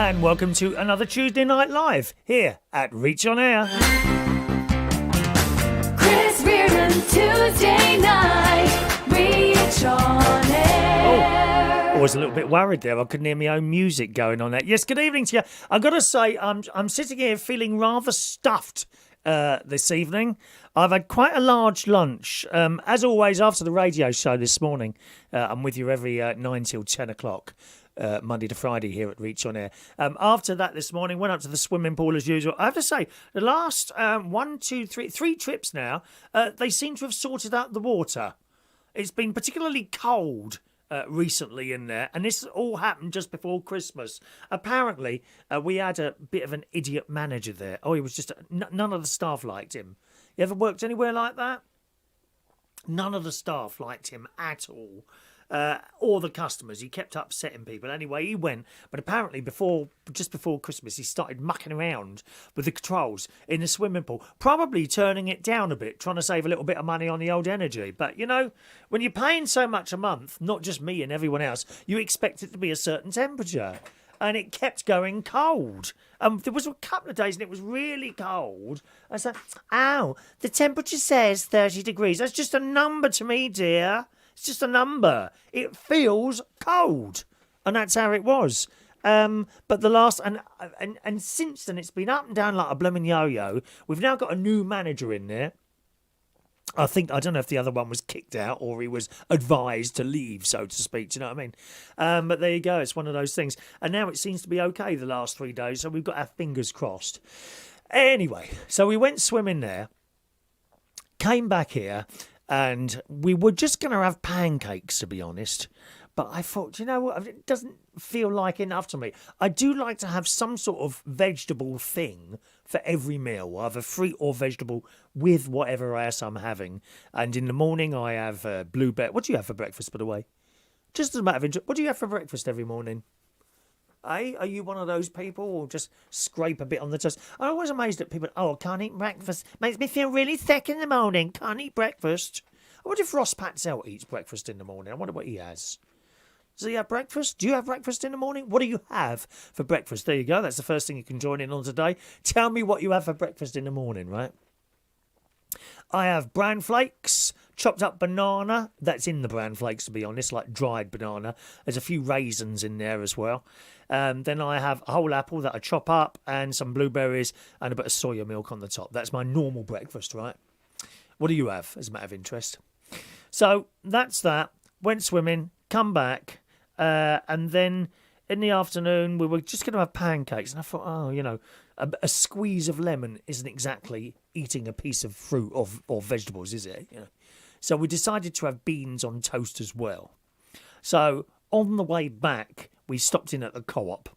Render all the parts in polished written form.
and welcome to another Tuesday Night Live here at Reach On Air. Chris Reardon, Tuesday night, Reach On Air. I was a little bit worried there. I couldn't hear my own music going on there. Yes, good evening to you. I've got to say, I'm sitting here feeling rather stuffed this evening. I've had quite a large lunch. As always, after the radio show this morning, I'm with you every 9 till 10 o'clock. Monday to Friday here at Reach On Air. After that this morning, went up to the swimming pool as usual. I have to say, the last three trips now, they seem to have sorted out the water. It's been particularly cold recently in there, and this all happened just before Christmas. Apparently, we had a bit of an idiot manager there. Oh, he was just... none of the staff liked him. You ever worked anywhere like that? None of the staff liked him at all. Or the customers. He kept upsetting people. Anyway, he went, but apparently just before Christmas, he started mucking around with the controls in the swimming pool, probably turning it down a bit, trying to save a little bit of money on the old energy. But, you know, when you're paying so much a month, not just me and everyone else, you expect it to be a certain temperature. And it kept going cold. There was a couple of days and it was really cold. I said, ow, the temperature says 30 degrees. That's just a number to me, dear. It's just a number. It feels cold. And that's how it was. But the last... And since then, it's been up and down like a blooming yo-yo. We've now got a new manager in there. I don't know if the other one was kicked out or he was advised to leave, so to speak. Do you know what I mean? But there you go. It's one of those things. And now it seems to be okay the last 3 days, so we've got our fingers crossed. Anyway, so we went swimming there, came back here, and we were just going to have pancakes, to be honest. But I thought, you know what, it doesn't feel like enough to me. I do like to have some sort of vegetable thing for every meal, either fruit or vegetable with whatever else I'm having. And in the morning, I have blueberry. What do you have for breakfast, by the way? Just as a matter of interest, what do you have for breakfast every morning? Eh? Are you one of those people who just scrape a bit on the toast? I'm always amazed at people, I can't eat breakfast. Makes me feel really sick in the morning. Can't eat breakfast. I wonder if Ross Patzell eats breakfast in the morning. I wonder what he has. Does he have breakfast? Do you have breakfast in the morning? What do you have for breakfast? There you go. That's the first thing you can join in on today. Tell me what you have for breakfast in the morning, right? I have bran flakes, chopped up banana. That's in the bran flakes, to be honest, like dried banana. There's a few raisins in there as well. Then I have a whole apple that I chop up and some blueberries and a bit of soya milk on the top. That's my normal breakfast, right? What do you have, as a matter of interest? So that's that. Went swimming, come back, and then in the afternoon we were just going to have pancakes. And I thought, a squeeze of lemon isn't exactly eating a piece of fruit or vegetables, is it? So we decided to have beans on toast as well. So on the way back, we stopped in at the Co-op.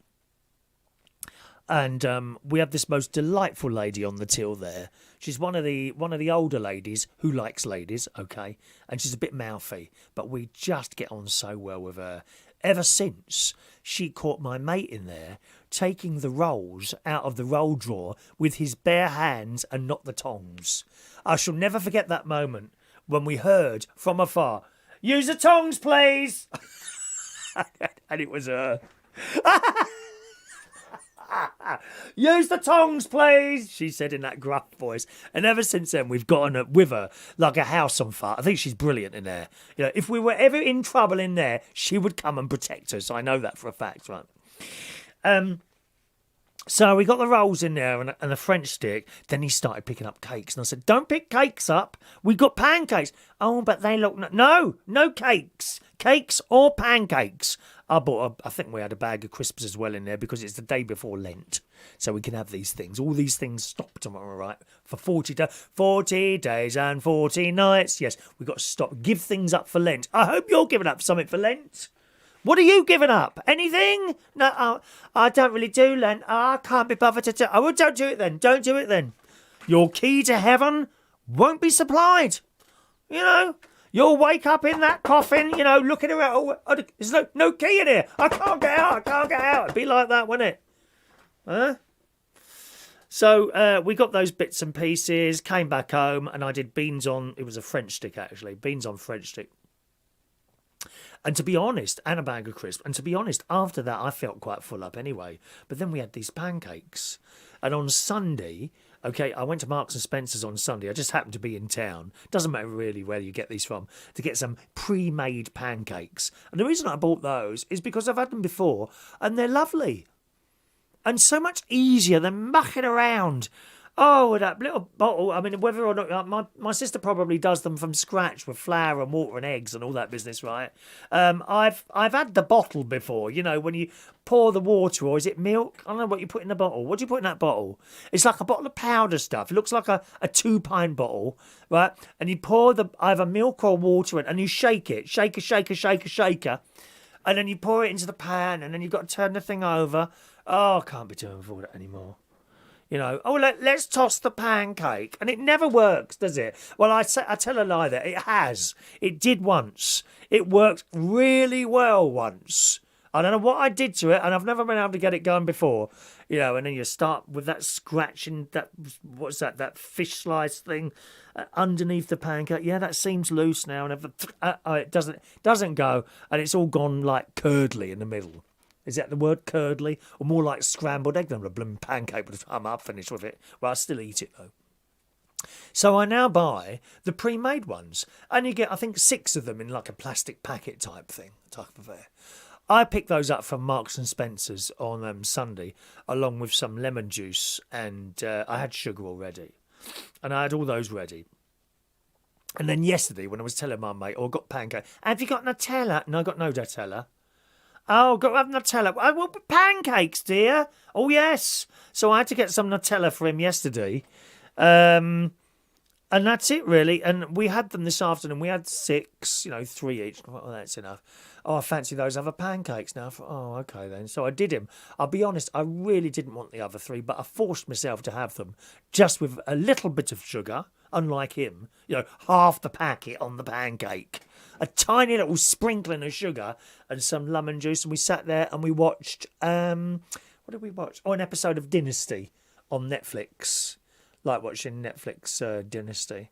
And we have this most delightful lady on the till there. She's one of the older ladies who likes ladies, okay? And she's a bit mouthy, but we just get on so well with her. Ever since she caught my mate in there taking the rolls out of the roll drawer with his bare hands and not the tongs. I shall never forget that moment when we heard from afar, "Use the tongs, please!" And it was her. "Use the tongs, please," she said in that gruff voice. And ever since then, we've gotten with her like a house on fire. I think she's brilliant in there. If we were ever in trouble in there, she would come and protect us. I know that for a fact, right? So we got the rolls in there and a French stick. Then he started picking up cakes. And I said, "Don't pick cakes up. We've got pancakes." "Oh, but they look... No cakes. Cakes or pancakes." I think we had a bag of crisps as well in there because it's the day before Lent. So we can have these things. All these things stop tomorrow, right? For 40 days and 40 nights. Yes, we've got to stop. Give things up for Lent. I hope you're giving up something for Lent. What are you giving up? Anything? No, I don't really do Lent. I can't be bothered to do... Oh, well, don't do it then. Don't do it then. Your key to heaven won't be supplied. You'll wake up in that coffin, looking around. Oh, there's no key in here. I can't get out. It'd be like that, wouldn't it? Huh? So we got those bits and pieces, came back home, and I did beans on... It was a French stick, actually. Beans on French stick. And to be honest, and a bag of crisps. And to be honest, after that, I felt quite full up anyway. But then we had these pancakes. And on Sunday, okay, I went to Marks and Spencer's on Sunday. I just happened to be in town. Doesn't matter really where you get these from, to get some pre-made pancakes. And the reason I bought those is because I've had them before and they're lovely. And so much easier than mucking around. Oh, that little bottle. I mean, whether or not my sister probably does them from scratch with flour and water and eggs and all that business, right? I've had the bottle before. You know, when you pour the water, or is it milk? I don't know what you put in the bottle. What do you put in that bottle? It's like a bottle of powder stuff. It looks like a 2-pint bottle, right? And you pour the either milk or water in, and you shake it, shaker, and then you pour it into the pan, and then you've got to turn the thing over. Oh, I can't be doing with all that anymore. You know, let's toss the pancake. And it never works, does it? Well, I tell a lie there. It has. It did once. It worked really well once. I don't know what I did to it, and I've never been able to get it going before. You know, and then you start with that scratching, that fish slice thing underneath the pancake. Yeah, that seems loose now. And it doesn't go, and it's all gone like curdly in the middle. Is that the word, curdly? Or more like scrambled egg than a blooming pancake by the time I'm finished with it. Well, I still eat it, though. So I now buy the pre-made ones. And you get, I think, 6 of them in like a plastic packet type thing, type of affair. I picked those up from Marks and Spencer's on Sunday, along with some lemon juice. And I had sugar already. And I had all those ready. And then yesterday, when I was telling my mate, I got pancake. Have you got Nutella? No, I got no Nutella. Oh, got to have Nutella. I want pancakes, dear. Oh, yes. So I had to get some Nutella for him yesterday. And that's it, really. And we had them this afternoon. We had 6, 3 each. Well, that's enough. Oh, I fancy those other pancakes now. Oh, okay then. So I did him. I'll be honest, I really didn't want the other 3, but I forced myself to have them just with a little bit of sugar, unlike him. Half the packet on the pancake. A tiny little sprinkling of sugar and some lemon juice. And we sat there and we watched, what did we watch? Oh, an episode of Dynasty on Netflix. Like watching Netflix Dynasty.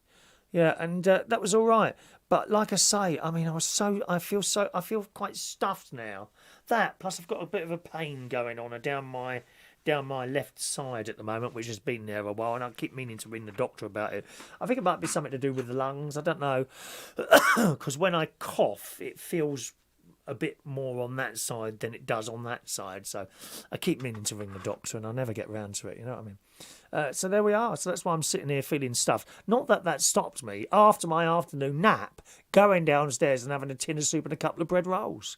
Yeah, and that was all right. But like I say, I mean, I feel quite stuffed now. That, plus I've got a bit of a pain going on down my left side at the moment, which has been there a while, and I keep meaning to ring the doctor about it. I think it might be something to do with the lungs. I don't know, because when I cough, it feels a bit more on that side than it does on that side. So I keep meaning to ring the doctor, and I never get round to it. You know what I mean? So there we are. So that's why I'm sitting here feeling stuffed. Not that stopped me after my afternoon nap, going downstairs and having a tin of soup and a couple of bread rolls.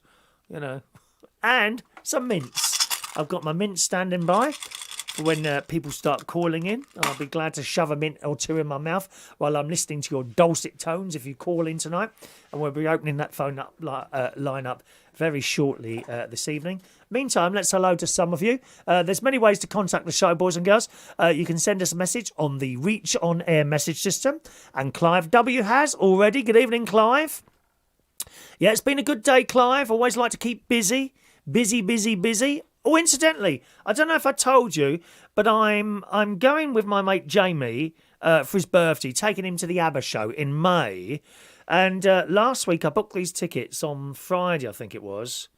And some mince. I've got my mint standing by for when people start calling in. I'll be glad to shove a mint or 2 in my mouth while I'm listening to your dulcet tones if you call in tonight. And we'll be opening that phone up line up very shortly this evening. Meantime, let's hello to some of you. There's many ways to contact the show, boys and girls. You can send us a message on the Reach On Air message system. And Clive W. has already. Good evening, Clive. Yeah, it's been a good day, Clive. Always like to keep busy. Busy. Oh, incidentally, I don't know if I told you, but I'm going with my mate Jamie for his birthday, taking him to the ABBA show in May. And last week I booked these tickets on Friday, I think it was.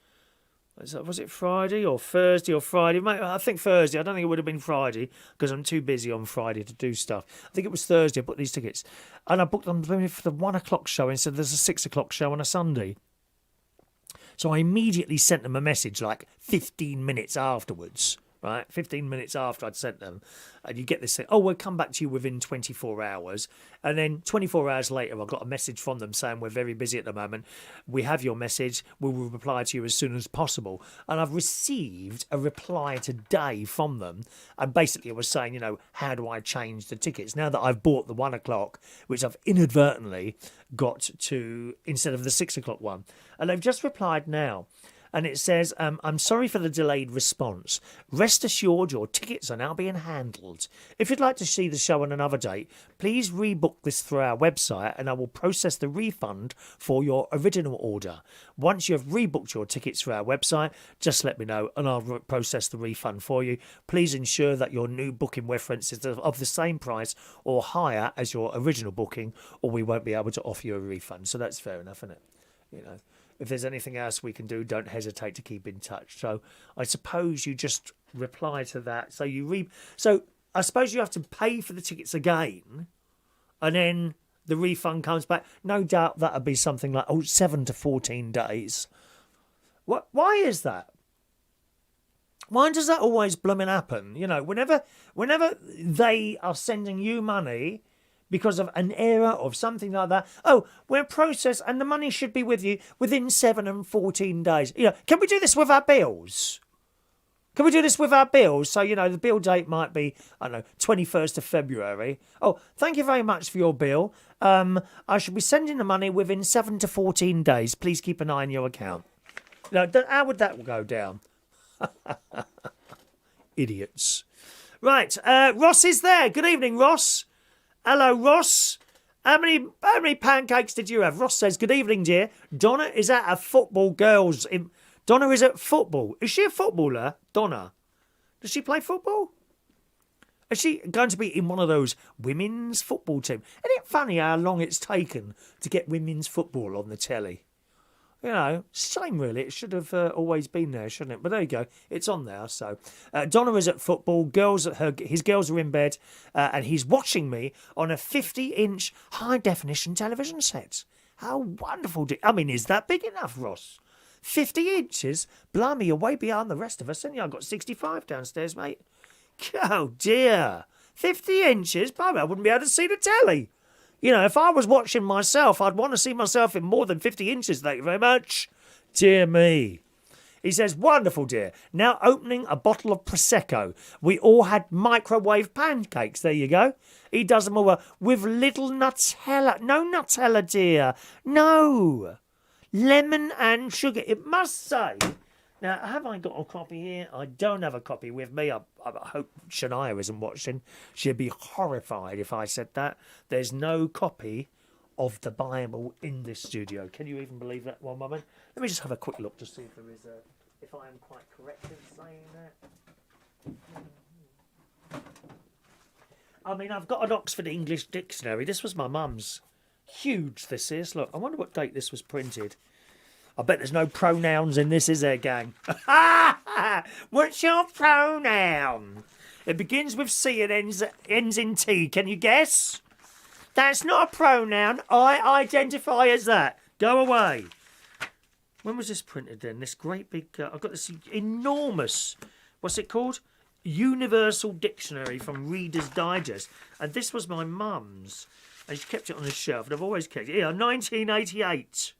Was it Friday or Thursday or Friday? I think Thursday. I don't think it would have been Friday because I'm too busy on Friday to do stuff. I think it was Thursday I booked these tickets. And I booked them for the 1 o'clock show instead of there's a 6 o'clock show on a Sunday. So I immediately sent them a message like 15 minutes afterwards, right? 15 minutes after I'd sent them. And you get this thing, oh, we'll come back to you within 24 hours. And then 24 hours later, I got a message from them saying, we're very busy at the moment. We have your message. We will reply to you as soon as possible. And I've received a reply today from them. And basically it was saying, how do I change the tickets? Now that I've bought the 1 o'clock, which I've inadvertently got to instead of the 6 o'clock one. And they've just replied now. And it says, I'm sorry for the delayed response. Rest assured your tickets are now being handled. If you'd like to see the show on another date, please rebook this through our website and I will process the refund for your original order. Once you have rebooked your tickets through our website, just let me know and I'll process the refund for you. Please ensure that your new booking reference is of the same price or higher as your original booking, or we won't be able to offer you a refund. So that's fair enough, isn't it? If there's anything else we can do, don't hesitate to keep in touch. So I suppose you just reply to that. So so I suppose you have to pay for the tickets again, and then the refund comes back. No doubt that'll be something like 7 to 14 days. What? Why is that? Why does that always blooming happen? You know, whenever they are sending you money because of an error or something like that, we're processed and the money should be with you within 7 and 14 days. You know, can we do this with our bills? Can we do this with our bills? So, you know, the bill date might be, 21st of February. Oh, thank you very much for your bill. I should be sending the money within 7 to 14 days. Please keep an eye on your account. Now, how would that go down? Idiots. Right, Ross is there. Good evening, Ross. Hello, Ross. How many pancakes did you have? Ross says, good evening, dear. Donna is at a football Donna is at football. Is she a footballer, Donna? Does she play football? Is she going to be in one of those women's football teams? Isn't it funny how long it's taken to get women's football on the telly? You know, shame really. It should have always been there, shouldn't it? But there you go. It's on there. So Donna is at football. His girls are in bed, and he's watching me on a 50-inch high-definition television set. How wonderful! Is that big enough, Ross? 50 inches? Blimey, you're way beyond the rest of us, aren't you? I've got 65 downstairs, mate. Oh, dear. 50 inches? Blimey, I wouldn't be able to see the telly. You know, if I was watching myself, I'd want to see myself in more than 50 inches, thank you very much. Dear me. He says, wonderful, dear. Now opening a bottle of Prosecco. We all had microwave pancakes. There you go. He does them all with little Nutella. No Nutella, dear. No. Lemon and sugar. It must say. Now, have I got a copy here? I don't have a copy with me. I hope Shania isn't watching. She'd be horrified if I said that. There's no copy of the Bible in this studio. Can you even believe that? One moment. Let me just have a quick look to see if there is if I am quite correct in saying that. I've got an Oxford English dictionary. This was my mum's. Huge, this is. Look, I wonder what date this was printed. I bet there's no pronouns in this, is there, gang? What's your pronoun? It begins with C and ends in T. Can you guess? That's not a pronoun. I identify as that. Go away. When was this printed then? This great big... I've got this enormous... What's it called? Universal Dictionary from Reader's Digest. And this was my mum's. And she kept it on the shelf. And I've always kept it. Here, 1988.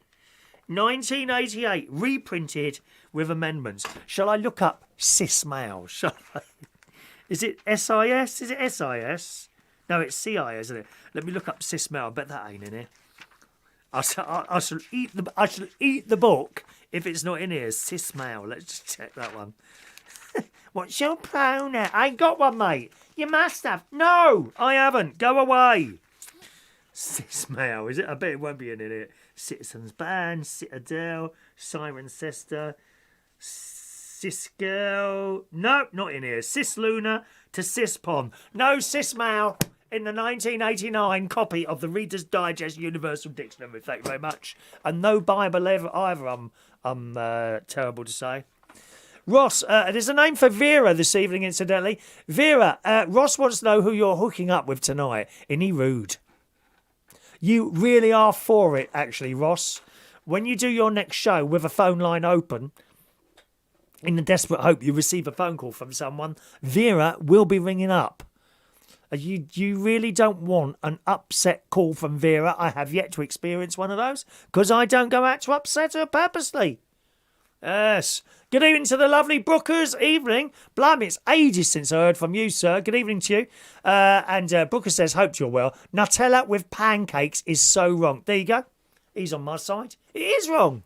1988, reprinted with amendments. Shall I look up cis male? Shall I? Is it SIS? Is it SIS? No, it's CI, isn't it? Let me look up cis male. I bet that ain't in here. I shall eat the book if it's not in here. Cis male. Let's just check that one. What's your pronoun? I ain't got one, mate. You must have. No, I haven't. Go away. Cis male, is it? I bet it won't be in it. Citizens Band, Citadel, Siren Sister, Cis Girl. No, not in here. Cis Luna to Cis Pon. No Cis Male in the 1989 copy of the Reader's Digest Universal Dictionary. Thank you very much. And no Bible either, I'm terrible to say. Ross, there's a name for Vera this evening, incidentally. Vera, Ross wants to know who you're hooking up with tonight. Isn't he rude? You really are for it, actually, Ross. When you do your next show with a phone line open, in the desperate hope you receive a phone call from someone, Vera will be ringing up. You really don't want an upset call from Vera. I have yet to experience one of those, because I don't go out to upset her purposely. Yes. Good evening to the lovely Brookers. Evening. Blimey, it's ages since I heard from you, sir. Good evening to you. And Brooker says, hope you're well. Nutella with pancakes is so wrong. There you go. He's on my side. It is wrong.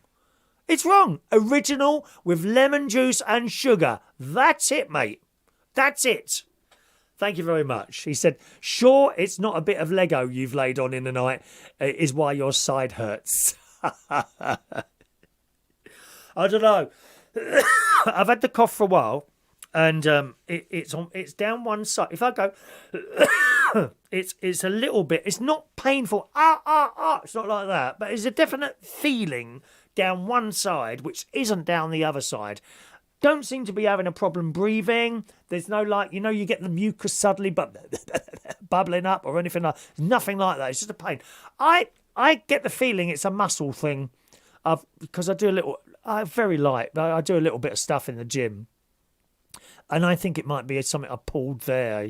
It's wrong. Original with lemon juice and sugar. That's it, mate. That's it. Thank you very much. He said, sure, it's not a bit of Lego you've laid on in the night is why your side hurts. I don't know. I've had the cough for a while, and it's down one side. If I go, it's a little bit. It's not painful. It's not like that, but it's a definite feeling down one side, which isn't down the other side. Don't seem to be having a problem breathing. There's no you get the mucus suddenly bubbling up or anything like that. Nothing like that. It's just a pain. I get the feeling it's a muscle thing because I do a little, very light. I do a little bit of stuff in the gym. And I think it might be something I pulled there,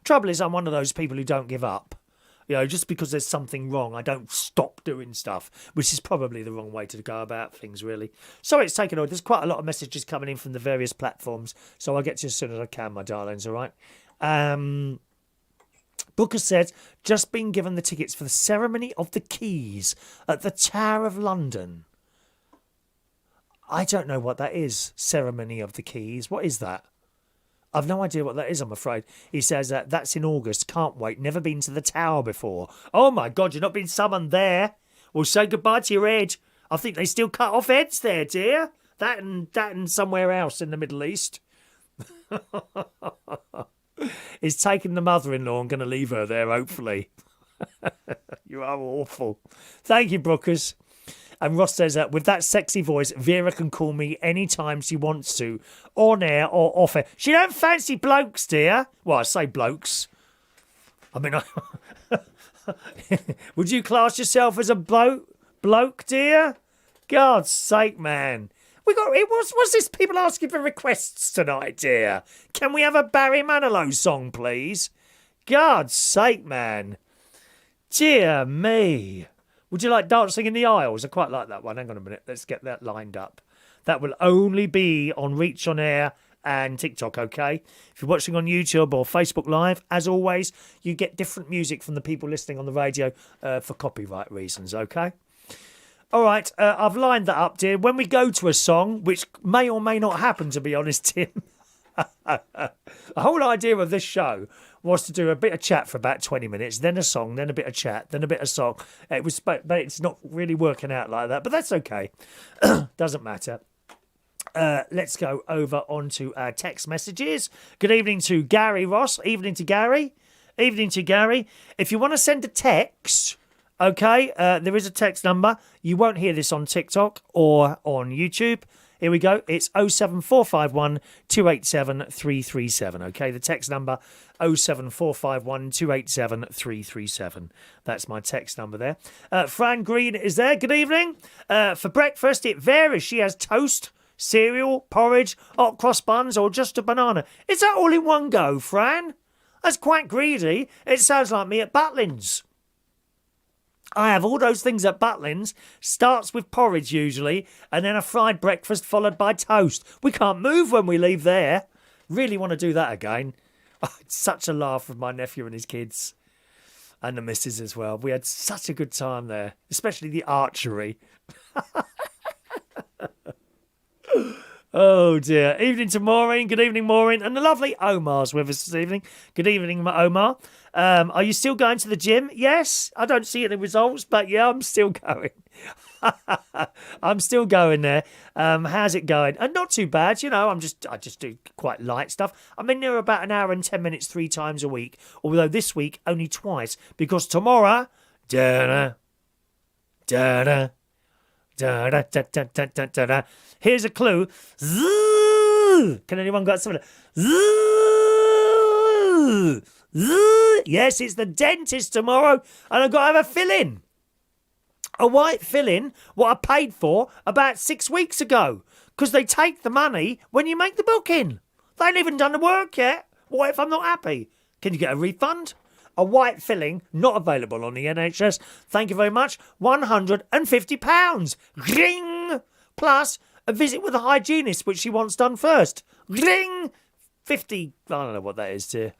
Trouble is, I'm one of those people who don't give up. Just because there's something wrong, I don't stop doing stuff, which is probably the wrong way to go about things, really. Sorry it's taken on. There's quite a lot of messages coming in from the various platforms, so I'll get to you as soon as I can, my darlings, all right? Booker said, just been given the tickets for the ceremony of the keys at the Tower of London. I don't know what that is, ceremony of the keys. What is that? I've no idea what that is, I'm afraid. He says, that's in August. Can't wait. Never been to the Tower before. Oh, my God, you're not been summoned there. Well, say goodbye to your head. I think they still cut off heads there, dear. That and somewhere else in the Middle East. He's taking the mother-in-law and going to leave her there, hopefully. You are awful. Thank you, Brookers. And Ross says that with that sexy voice, Vera can call me any time she wants to, on air or off air. She don't fancy blokes, dear. Well, I say blokes. I mean, would you class yourself as a bloke, dear? God's sake, man. What's this people asking for requests tonight, dear? Can we have a Barry Manilow song, please? God's sake, man. Dear me. Would you like Dancing in the Aisles? I quite like that one. Hang on a minute. Let's get that lined up. That will only be on Reach on Air and TikTok, okay? If you're watching on YouTube or Facebook Live, as always, you get different music from the people listening on the radio for copyright reasons, okay? All right, I've lined that up, dear. When we go to a song, which may or may not happen, to be honest, Tim, the whole idea of this show was to do a bit of chat for about 20 minutes, then a song, then a bit of chat, then a bit of song. But it's not really working out like that, but that's okay. Doesn't matter. Let's go over onto our text messages. Good evening to Gary Ross. Evening to Gary. Evening to Gary. If you want to send a text, okay, there is a text number. You won't hear this on TikTok or on YouTube. Here we go. It's 07451 287 337. Okay, the text number 07451 287 337. That's my text number there. Fran Green is there. Good evening. For breakfast, it varies. She has toast, cereal, porridge, hot cross buns, or just a banana. Is that all in one go, Fran? That's quite greedy. It sounds like me at Butlins. I have all those things at Butlins. Starts with porridge usually, and then a fried breakfast followed by toast. We can't move when we leave there. Really want to do that again. Oh, it's such a laugh with my nephew and his kids. And the missus as well. We had such a good time there, especially the archery. Oh dear. Evening to Maureen. Good evening, Maureen. And the lovely Omar's with us this evening. Good evening, Omar. Are you still going to the gym? Yes. I don't see any results, but yeah, I'm still going. I'm still going there. How's it going? And not too bad, I just do quite light stuff. I'm in there about an hour and 10 minutes 3 times a week. Although this week only twice, because tomorrow, here's a clue. Can anyone got something? Yes, it's the dentist tomorrow, and I've got to have a fill-in. A white fill-in, what I paid for about 6 weeks ago, because they take the money when you make the booking. They ain't even done the work yet. What if I'm not happy? Can you get a refund? A white filling, not available on the NHS. Thank you very much. £150. Ring! Plus a visit with a hygienist, which she wants done first. Ring! 50. I don't know what that is, dear.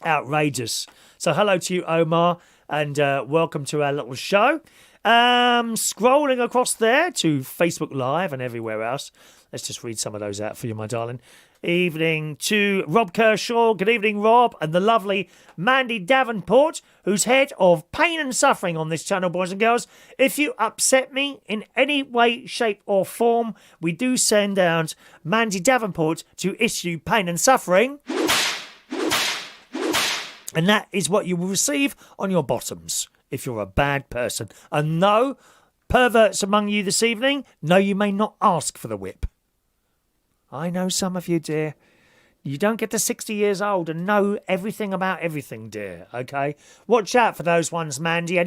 Outrageous. So hello to you, Omar, and welcome to our little show. Scrolling across there to Facebook Live and everywhere else. Let's just read some of those out for you, my darling. Evening to Rob Kershaw. Good evening, Rob. And the lovely Mandy Davenport, who's head of Pain and Suffering on this channel, boys and girls. If you upset me in any way, shape or form, we do send out Mandy Davenport to issue Pain and Suffering. And that is what you will receive on your bottoms if you're a bad person. And no, Perverts among you this evening? No, you may not ask for the whip. I know some of you, dear. You don't get to 60 years old and know everything about everything, dear, okay? Watch out for those ones, Mandy. If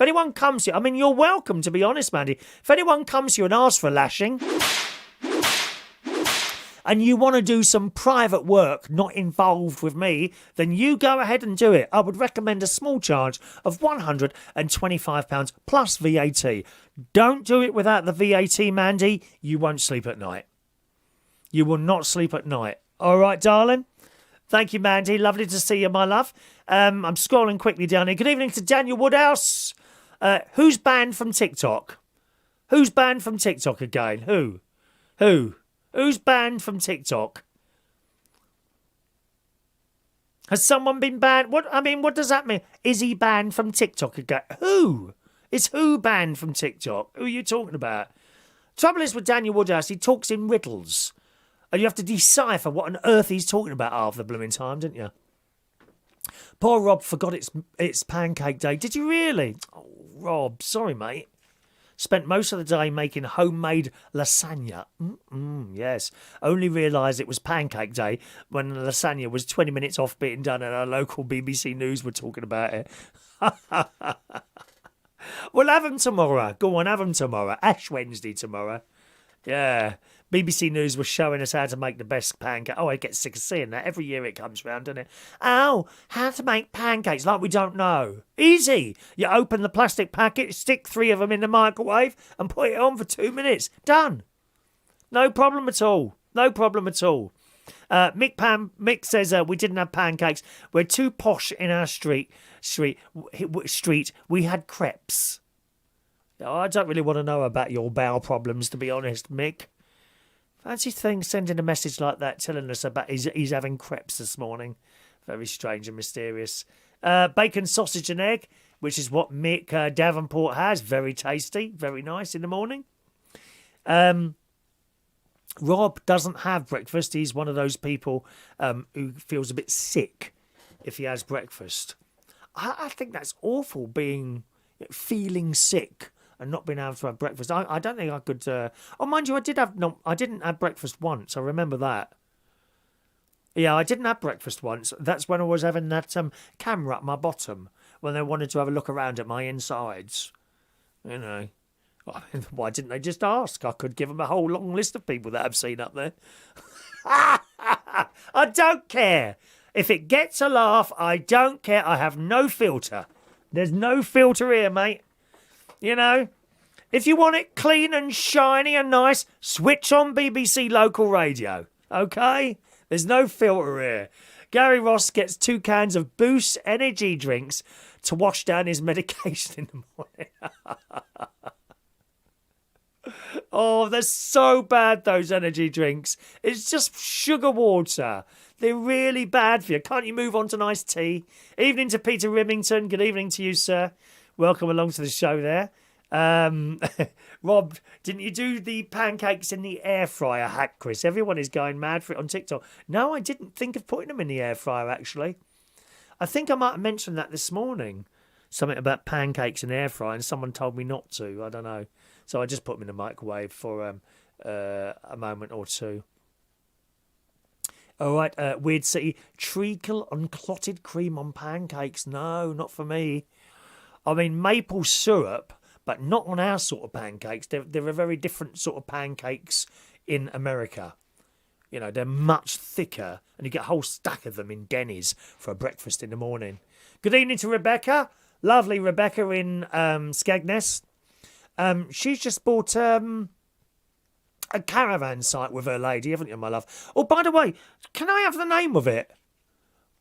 anyone comes to you, I mean, you're welcome, to be honest, Mandy. If anyone comes to you and asks for a lashing, and you want to do some private work not involved with me, then you go ahead and do it. I would recommend a small charge of £125 plus VAT. Don't do it without the VAT, Mandy. You won't sleep at night. You will not sleep at night. All right, darling? Thank you, Mandy. Lovely to see you, my love. I'm scrolling quickly down here. Good evening to Daniel Woodhouse. Who's banned from TikTok? Who's banned from TikTok again? Who? Who's banned from TikTok? Has someone been banned? What does that mean? Is he banned from TikTok again? Who? Is who banned from TikTok? Who are you talking about? Trouble is with Daniel Woodhouse, he talks in riddles. And you have to decipher what on earth he's talking about half the blooming time, didn't you? Poor Rob forgot it's pancake day. Did you really? Oh, Rob, sorry, mate. Spent most of the day making homemade lasagna. Yes. Only realised it was pancake day when the lasagna was 20 minutes off being done and our local BBC News were talking about it. We'll have them tomorrow. Go on, have them tomorrow. Ash Wednesday tomorrow. Yeah. BBC News was showing us how to make the best pancake. Oh, I get sick of seeing that. Every year it comes round, doesn't it? Oh, how to make pancakes like we don't know. Easy. You open the plastic packet, stick 3 of them in the microwave and put it on for 2 minutes. Done. No problem at all. No problem at all. Mick says we didn't have pancakes. We're too posh in our street. We had crepes. Oh, I don't really want to know about your bowel problems, to be honest, Mick. Fancy thing sending a message like that telling us about he's having crepes this morning. Very strange and mysterious. Bacon, sausage and egg, which is what Mick Davenport has. Very tasty, very nice in the morning. Rob doesn't have breakfast. He's one of those people who feels a bit sick if he has breakfast. I think that's awful, feeling sick and not being able to have breakfast. I don't think I could. Oh, mind you, I didn't have breakfast once. I remember that. Yeah, I didn't have breakfast once. That's when I was having that camera up my bottom when they wanted to have a look around at my insides. You know, why didn't they just ask? I could give them a whole long list of people that I've seen up there. I don't care. If it gets a laugh, I don't care. I have no filter. There's no filter here, mate. You know, if you want it clean and shiny and nice, switch on BBC local radio. Okay? There's no filter here. Gary Ross gets 2 cans of Boost energy drinks to wash down his medication in the morning. Oh, they're so bad, those energy drinks. It's just sugar water. They're really bad for you. Can't you move on to nice tea? Evening to Peter Rimington. Good evening to you, sir. Welcome along to the show there. Rob, didn't you do the pancakes in the air fryer hack, Chris? Everyone is going mad for it on TikTok. No, I didn't think of putting them in the air fryer, actually. I think I might have mentioned that this morning. Something about pancakes in the air fryer, and someone told me not to. I don't know. So I just put them in the microwave for a moment or two. All right, Weird City. Treacle and clotted cream on pancakes. No, not for me. I mean, maple syrup, but not on our sort of pancakes. They're a very different sort of pancakes in America. You know, they're much thicker, and you get a whole stack of them in Denny's for a breakfast in the morning. Good evening to Rebecca. Lovely Rebecca in Skegness. She's just bought a caravan site with her lady, haven't you, my love? Oh, by the way, can I have the name of it?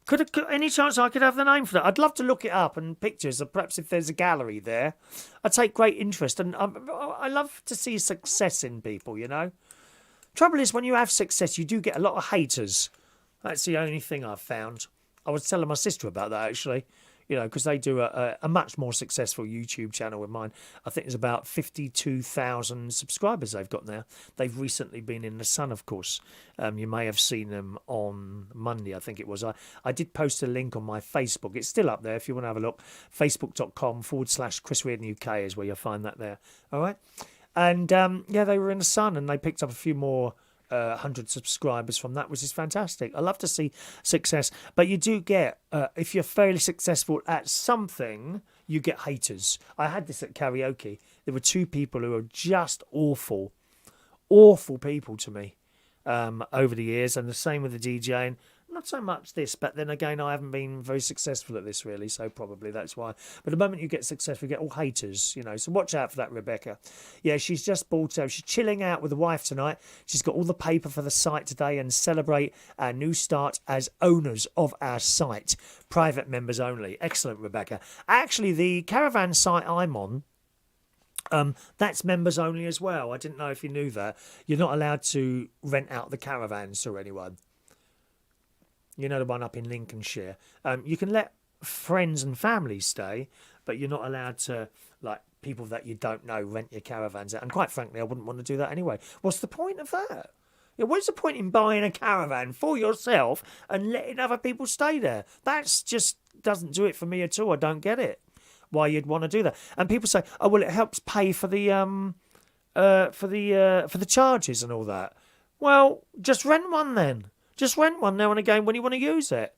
Could any chance I could have the name for that? I'd love to look it up and pictures, or perhaps if there's a gallery there. I take great interest, and I love to see success in people, you know. Trouble is, when you have success, you do get a lot of haters. That's the only thing I've found. I was telling my sister about that, actually. You know, because they do a much more successful YouTube channel with mine. I think there's about 52,000 subscribers they've got now. They've recently been in the sun, of course. You may have seen them on Monday, I think it was. I did post a link on my Facebook. It's still up there if you want to have a look. Facebook.com/chrisreardonuk is where you'll find that there. All right. And, they were in the sun and they picked up a few more 100 subscribers from that, which is fantastic. I love to see success, but you do get, if you're fairly successful at something, you get haters. I had this at karaoke. There were two people who were just awful people to me over the years, and the same with the DJing. Not so much this, but then again, I haven't been very successful at this really, so probably that's why. But the moment you get successful, you get all haters, you know. So watch out for that, Rebecca. Yeah, she's just bought she's chilling out with the wife tonight. She's got all the paper for the site today and celebrate our new start as owners of our site. Private members only. Excellent, Rebecca. Actually, the caravan site I'm on, that's members only as well. I didn't know if you knew that. You're not allowed to rent out the caravans to anyone. You know, the one up in Lincolnshire. You can let friends and family stay, but you're not allowed to, like, people that you don't know rent your caravans out. And quite frankly, I wouldn't want to do that anyway. What's the point of that? Yeah, what's the point in buying a caravan for yourself and letting other people stay there? That's just doesn't do it for me at all. I don't get it. Why you'd want to do that? And people say, "Oh, well, it helps pay for the charges and all that." Well, just rent one then. Just rent one now and again when you want to use it.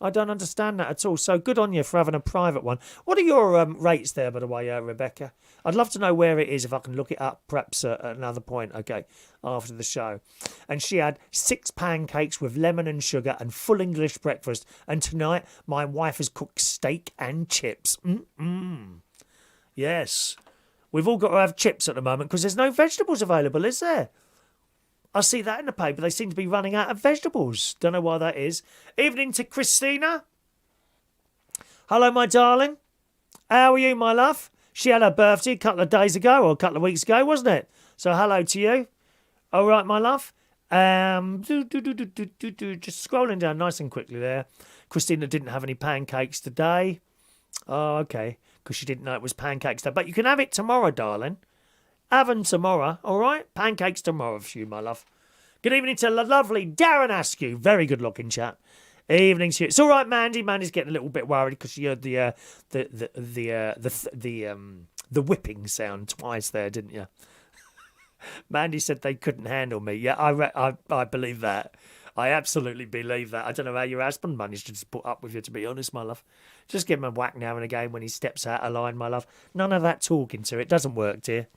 I don't understand that at all. So good on you for having a private one. What are your rates there, by the way, Rebecca? I'd love to know where it is if I can look it up, perhaps at another point, okay, after the show. And she had 6 pancakes with lemon and sugar and full English breakfast. And tonight, my wife has cooked steak and chips. Yes. We've all got to have chips at the moment because there's no vegetables available, is there? I see that in the paper. They seem to be running out of vegetables. Don't know why that is. Evening to Christina. Hello, my darling. How are you, my love? She had her birthday a couple of days ago or a couple of weeks ago, wasn't it? So hello to you. All right, my love. Just scrolling down nice and quickly there. Christina didn't have any pancakes today. Oh, okay. Because she didn't know it was pancakes day. But you can have it tomorrow, darling. Have them tomorrow, all right? Pancakes tomorrow for you, my love. Good evening to the lovely Darren Askew. Very good-looking chap. Evening to you. It's all right, Mandy. Mandy's getting a little bit worried because she heard the whipping sound twice there, didn't you? Mandy said they couldn't handle me. Yeah, I believe that. I absolutely believe that. I don't know how your husband managed to just put up with you, to be honest, my love. Just give him a whack now and again when he steps out of line, my love. None of that talking to. It doesn't work, dear.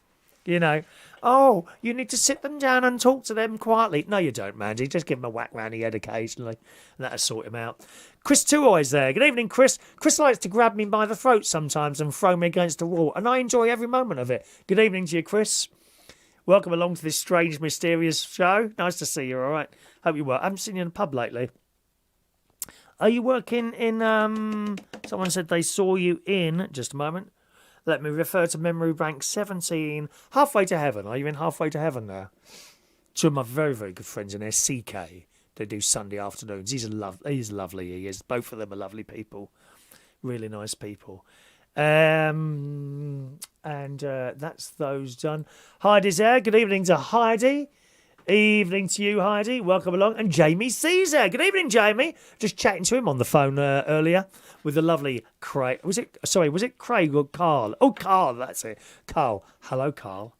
You know, oh, you need to sit them down and talk to them quietly. No, you don't, Mandy. Just give him a whack round the head occasionally, and that'll sort him out. Chris Two Eyes there. Good evening, Chris. Chris likes to grab me by the throat sometimes and throw me against the wall, and I enjoy every moment of it. Good evening to you, Chris. Welcome along to this strange, mysterious show. Nice to see you, all right? Hope you well. I haven't seen you in the pub lately. Are you working in, someone said they saw you in, just a moment. Let me refer to Memory Bank 17, Halfway to Heaven. Are you in Halfway to Heaven now? Two of my very, very good friends in there, CK. They do Sunday afternoons. He's lovely, he is. Both of them are lovely people. Really nice people. And that's those done. Heidi's there. Good evening to Heidi. Evening to you, Heidi. Welcome along. And Jamie C's there. Good evening, Jamie. Just chatting to him on the phone earlier with the lovely Craig. Was it Craig or Carl? Oh, Carl, that's it. Carl. Hello, Carl.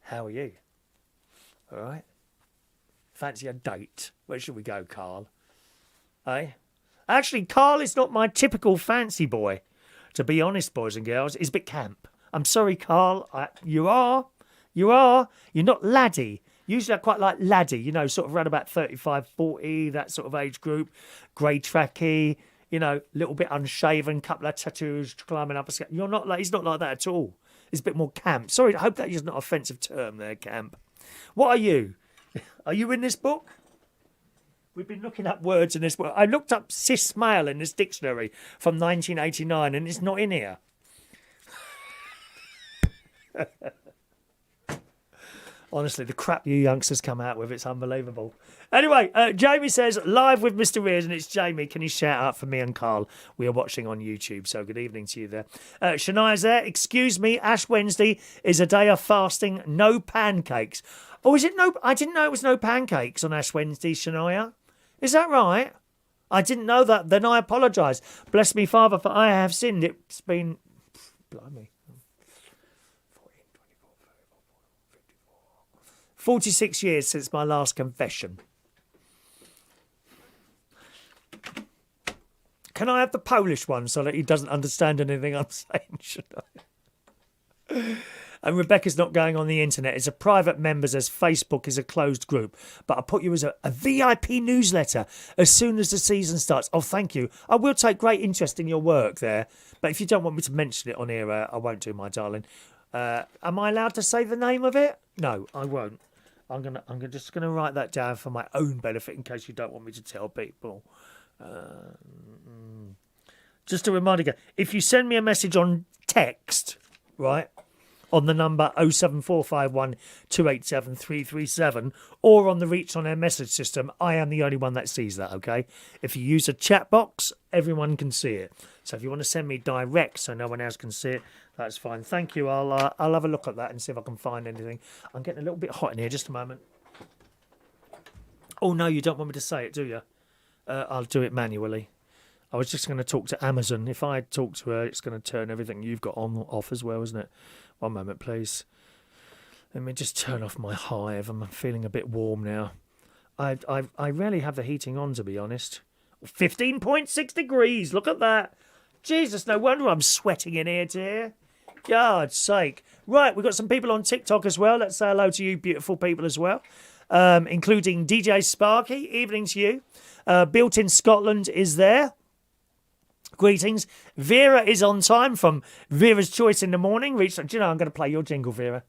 How are you? All right. Fancy a date? Where should we go, Carl? Eh? Actually, Carl is not my typical fancy boy. To be honest, boys and girls, he's a bit camp. I'm sorry, Carl. You are. You're not laddie. Usually I quite like laddie, you know, sort of around about 35, 40, that sort of age group. Grey tracky, you know, little bit unshaven, couple of tattoos, climbing up a scale. He's not like that at all. He's a bit more camp. Sorry, I hope that is not an offensive term there, camp. What are you? Are you in this book? We've been looking up words in this book. I looked up cis male in this dictionary from 1989 and it's not in here. Honestly, the crap you youngsters come out with, it's unbelievable. Anyway, Jamie says, live with Mr. Reardon, it's Jamie. Can you shout out for me and Carl? We are watching on YouTube, so good evening to you there. Shania's there. Excuse me, Ash Wednesday is a day of fasting, no pancakes. Oh, is it no? I didn't know it was no pancakes on Ash Wednesday, Shania. Is that right? I didn't know that. Then I apologise. Bless me, Father, for I have sinned. It's been... Blimey. 46 years since my last confession. Can I have the Polish one so that he doesn't understand anything I'm saying, should I? And Rebecca's not going on the internet. It's a private members as Facebook is a closed group. But I'll put you as a VIP newsletter as soon as the season starts. Oh, thank you. I will take great interest in your work there. But if you don't want me to mention it on here, I won't do, my darling. Am I allowed to say the name of it? No, I won't. I'm just gonna write that down for my own benefit in case you don't want me to tell people. Just a reminder again, if you send me a message on text, right, on the number 07451 287 337, or on the Reach on Air message system, I am the only one that sees that, okay? If you use a chat box, everyone can see it. So if you want to send me direct so no one else can see it, that's fine. Thank you. I'll have a look at that and see if I can find anything. I'm getting a little bit hot in here. Just a moment. Oh, no, you don't want me to say it, do you? I'll do it manually. I was just going to talk to Amazon. If I talk to her, it's going to turn everything you've got on off as well, isn't it? One moment, please. Let me just turn off my hive. I'm feeling a bit warm now. I rarely have the heating on, to be honest. 15.6 degrees. Look at that. Jesus, no wonder I'm sweating in here, dear. God's sake. Right, we've got some people on TikTok as well. Let's say hello to you beautiful people as well, including DJ Sparky. Evening to you. Built in Scotland is there. Greetings. Vera is on time from Vera's Choice in the Morning. Do you know, I'm going to play your jingle, Vera.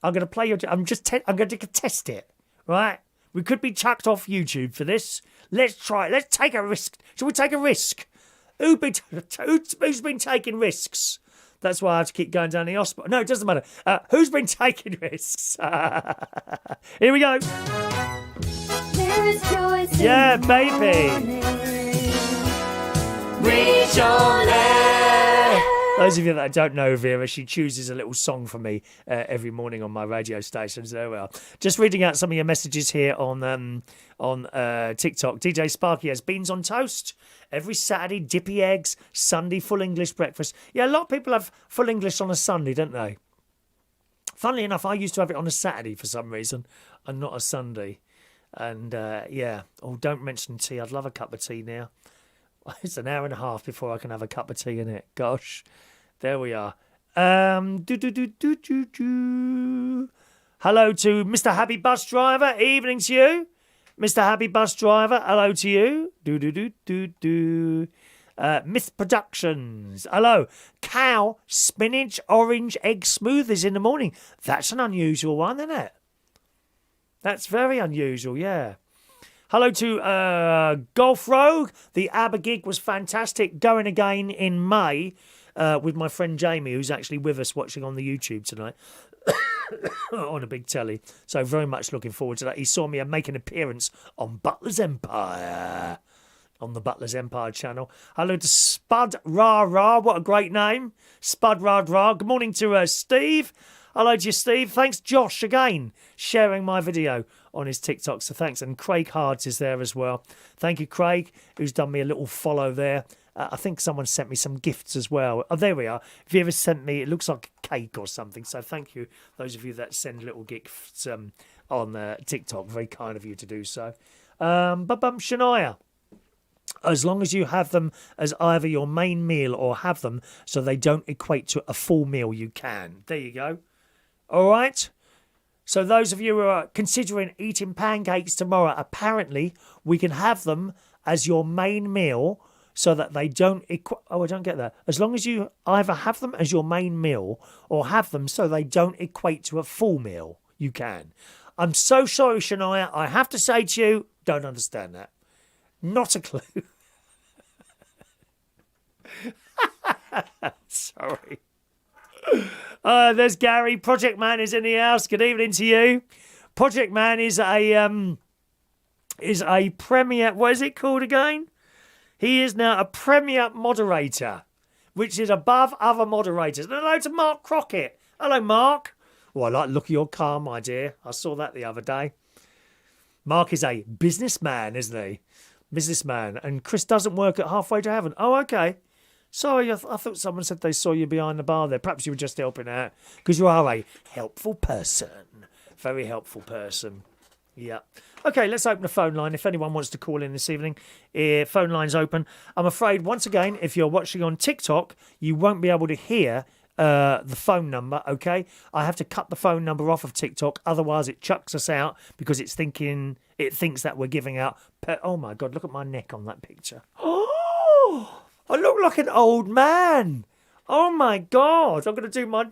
I'm going to play your... I'm going to test it, right? We could be chucked off YouTube for this. Let's try it. Let's take a risk. Shall we take a risk? Who's been taking risks? That's why I have to keep going down the hospital. No, it doesn't matter. Who's been taking risks? Here we go. Yeah, baby. Reach on air. Those of you that don't know Vera, she chooses a little song for me every morning on my radio station. So well, just reading out some of your messages here on TikTok. DJ Sparky has beans on toast every Saturday, dippy eggs, Sunday full English breakfast. Yeah, a lot of people have full English on a Sunday, don't they? Funnily enough, I used to have it on a Saturday for some reason, and not a Sunday. And yeah, oh, don't mention tea. I'd love a cup of tea now. It's an hour and a half before I can have a cup of tea in it. Gosh, there we are. Hello to Mr. Happy Bus Driver. Evening to you, Mr. Happy Bus Driver. Hello to you. Myth Productions. Hello. Cow, spinach, orange, egg smoothies in the morning. That's an unusual one, isn't it? That's very unusual, yeah. Hello to Golf Rogue. The ABBA gig was fantastic. Going again in May with my friend Jamie, who's actually with us watching on the YouTube tonight on a big telly. So very much looking forward to that. He saw me make an appearance on Butler's Empire, on the Butler's Empire channel. Hello to Spud Ra Ra. What a great name. Spud Ra Ra. Good morning to Steve. Hello to you, Steve. Thanks, Josh, again, sharing my video on his TikTok. So thanks. And Craig Hards is there as well. Thank you, Craig, who's done me a little follow there. I think someone sent me some gifts as well. Oh, there we are. Vera sent me, it looks like a cake or something. So thank you, those of you that send little gifts on TikTok. Very kind of you to do so. Shania. As long as you have them as either your main meal or have them so they don't equate to a full meal, you can. There you go. All right? So those of you who are considering eating pancakes tomorrow, apparently we can have them as your main meal so that they don't... I don't get that. As long as you either have them as your main meal or have them so they don't equate to a full meal, you can. I'm so sorry, Shania. I have to say to you, don't understand that. Not a clue. Sorry. There's Gary. Project Man is in the house. Good evening to you. Project Man is a premier. What is it called again? He is now a premier moderator, which is above other moderators. And hello to Mark Crockett. Hello, Mark. Oh, I like the look of your car, my dear. I saw that the other day. Mark is a businessman, isn't he? Businessman. And Chris doesn't work at Halfway to Heaven. Oh, okay. Sorry, I thought someone said they saw you behind the bar there. Perhaps you were just helping out. Because you are a helpful person. Very helpful person. Yeah. Okay, let's open the phone line. If anyone wants to call in this evening, phone line's open. I'm afraid, once again, if you're watching on TikTok, you won't be able to hear the phone number, okay? I have to cut the phone number off of TikTok, otherwise it chucks us out because it thinks that we're giving out. Oh my God, look at my neck on that picture. Oh, I look like an old man. Oh my God, I'm gonna do my.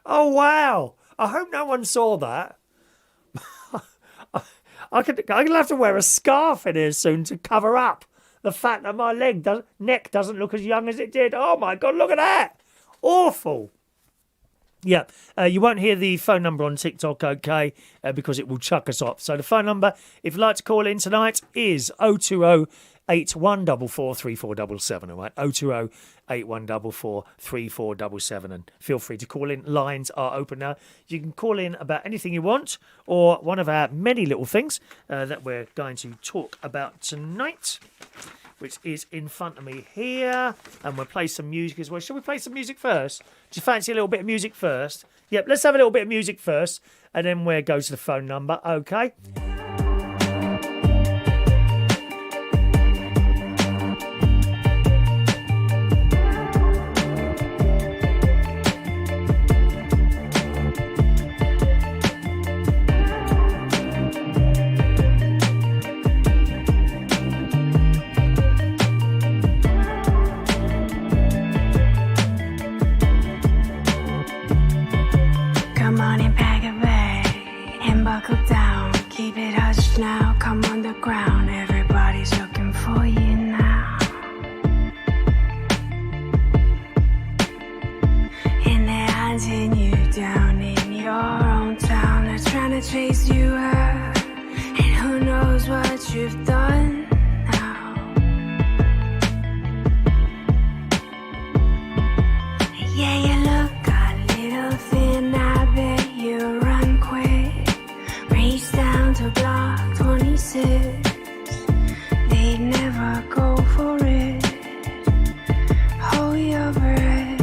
Oh wow! I hope no one saw that. I'm gonna have to wear a scarf in here soon to cover up the fact that my neck doesn't look as young as it did. Oh my God, look at that! Awful. Yeah, you won't hear the phone number on TikTok, okay, because it will chuck us off. So the phone number, if you'd like to call in tonight, is 020 8144 3477. All right, 020 8144 3477. And feel free to call in. Lines are open now. You can call in about anything you want, or one of our many little things that we're going to talk about tonight, which is in front of me here. And we'll play some music as well. Shall we play some music first? Do you fancy a little bit of music first? Yep, let's have a little bit of music first, and then we'll go to the phone number, okay? Now come on the ground, everybody's looking for you now. And they're hunting you down in your own town. They're trying to chase you out, and who knows what you've done now. Yeah, you look a little thin, I bet you run quick. Reach down to block 26, they'd never go for it. Hold your breath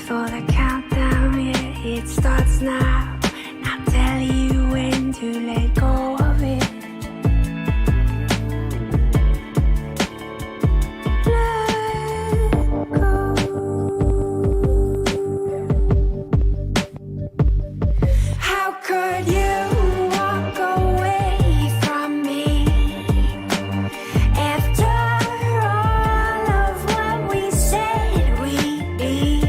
for the countdown, yeah, it starts now. I'll tell you when to let go of it. Let go. How could you walk away from me after all of what we said we'd be?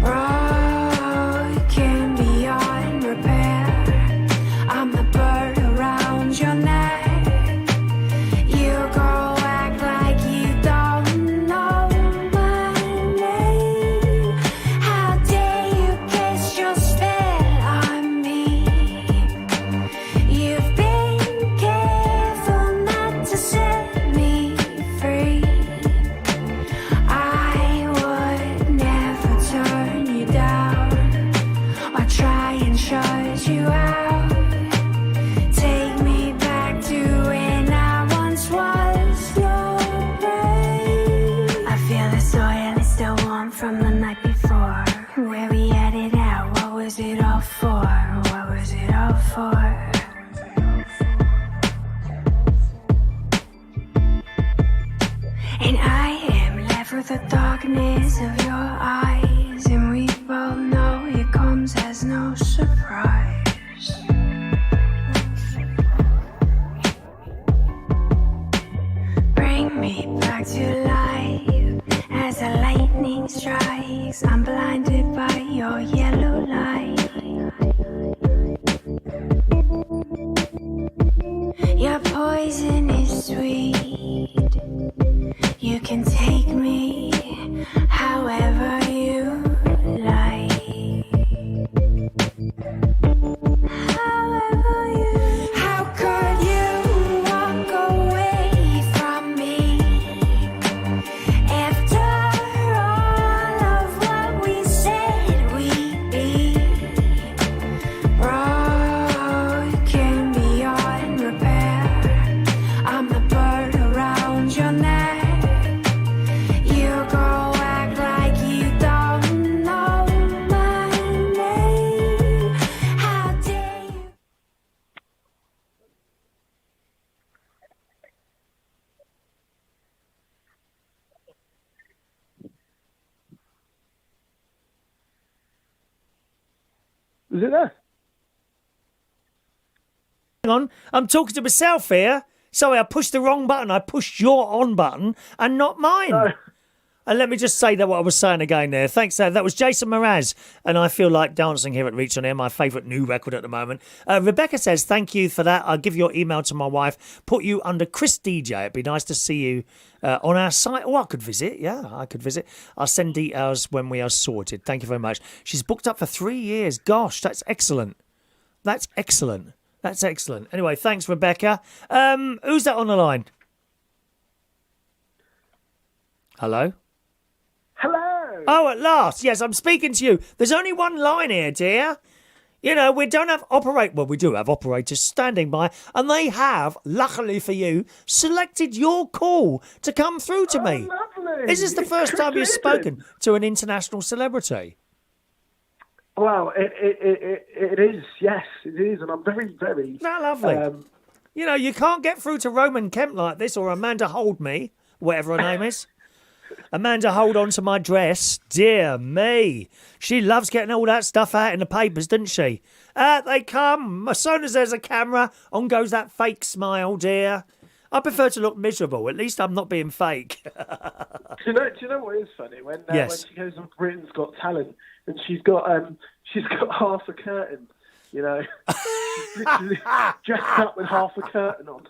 Broken beyond repair, I'm the bird around your neck. You go act like you don't know my name. How dare you cast your spell on me? You've been careful not to set me free. I would never turn you down or try and shut you out. Take me back to when I once was your brain. I feel the soil is still warm from the night before. Where we had it out, what was it all for? What was it all for? And I am left with the darkness of your eyes, and we both know it comes as no surprise. Bring me back to life as the lightning strikes. I'm blinded by your yellow light. Your poison is sweet. You can take me, Was it there? Hang on, I'm talking to myself here. Sorry, I pushed the wrong button. I pushed your on button and not mine. No. And let me just say that what I was saying again there. Thanks, that was Jason Mraz, and I feel like dancing here at Reach on Air, my favourite new record at the moment. Rebecca says, thank you for that. I'll give your email to my wife, put you under Chris DJ. It'd be nice to see you on our site. Oh, I could visit. Yeah, I could visit. I'll send details when we are sorted. Thank you very much. She's booked up for 3 years. Gosh, that's excellent. That's excellent. That's excellent. Anyway, thanks, Rebecca. Who's that on the line? Hello? Hello. Oh, at last. Yes, I'm speaking to you. There's only one line here, dear. You know, we don't have well, we do have operators standing by, and they have, luckily for you, selected your call to come through to me. Lovely. Is this the first time you've spoken to an international celebrity? Well, it is. Yes, it is, and I'm very, very. Isn't that lovely? You know, you can't get through to Roman Kemp like this, or Amanda Hold Me, whatever her name is. Amanda, hold on to my dress. Dear me. She loves getting all that stuff out in the papers, doesn't she? Out they come. As soon as there's a camera, on goes that fake smile, dear. I prefer to look miserable. At least I'm not being fake. Do you know what is funny? When Yes. she goes on Britain's Got Talent and she's got half a curtain. You know, she's literally dressed up with half a curtain on.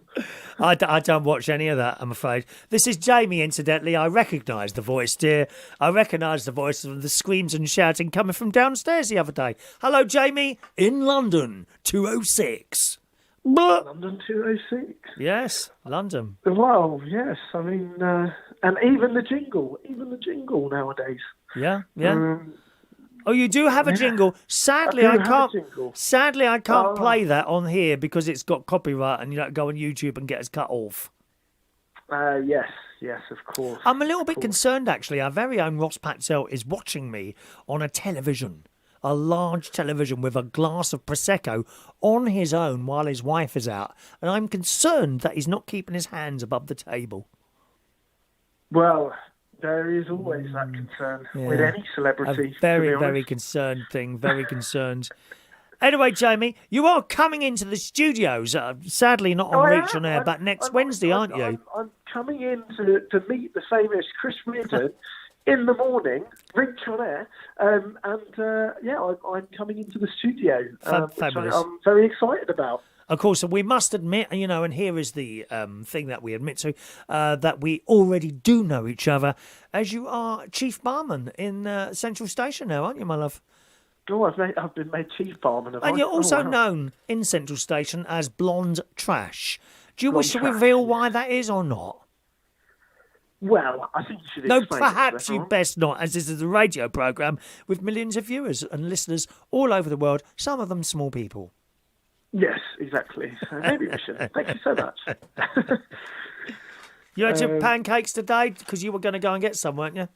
I don't watch any of that, I'm afraid. This is Jamie, incidentally. I recognise the voice, dear. I recognise the voice of the screams and shouting coming from downstairs the other day. Hello, Jamie, in London, 206. London 206. Yes, London. Well, yes. I mean, and even the jingle nowadays. Yeah. Oh, you do have a jingle. Sadly, I can't. Sadly, I can't play that on here because it's got copyright, and you don't go on YouTube and get us cut off. Yes, of course. I'm a little bit concerned, actually. Our very own Ross Patzell is watching me on a television, a large television with a glass of Prosecco on his own while his wife is out, and I'm concerned that he's not keeping his hands above the table. Well, there is always that concern with any celebrity. A very, very concerned thing. Very concerned. Anyway, Jamie, you are coming into the studios. Sadly, not on Reach on Air, but next Wednesday, aren't you? I'm coming in to meet the famous Chris Reardon in the morning, Reach on Air, and I'm coming into the studio, Fabulous. which I'm very excited about. Of course, we must admit, you know, and here is the thing that we admit to, that we already do know each other, as you are chief barman in Central Station now, aren't you, my love? Oh, I've been made chief barman. And you're also known in Central Station as Blonde Trash. Do you wish to Trash, reveal why that is or not? Well, I think you should No, explain perhaps it, you best not, as this is a radio programme with millions of viewers and listeners all over the world, some of them small people. Yes, exactly. So maybe we should. Thank you so much. You had your pancakes today because you were going to go and get some, weren't you?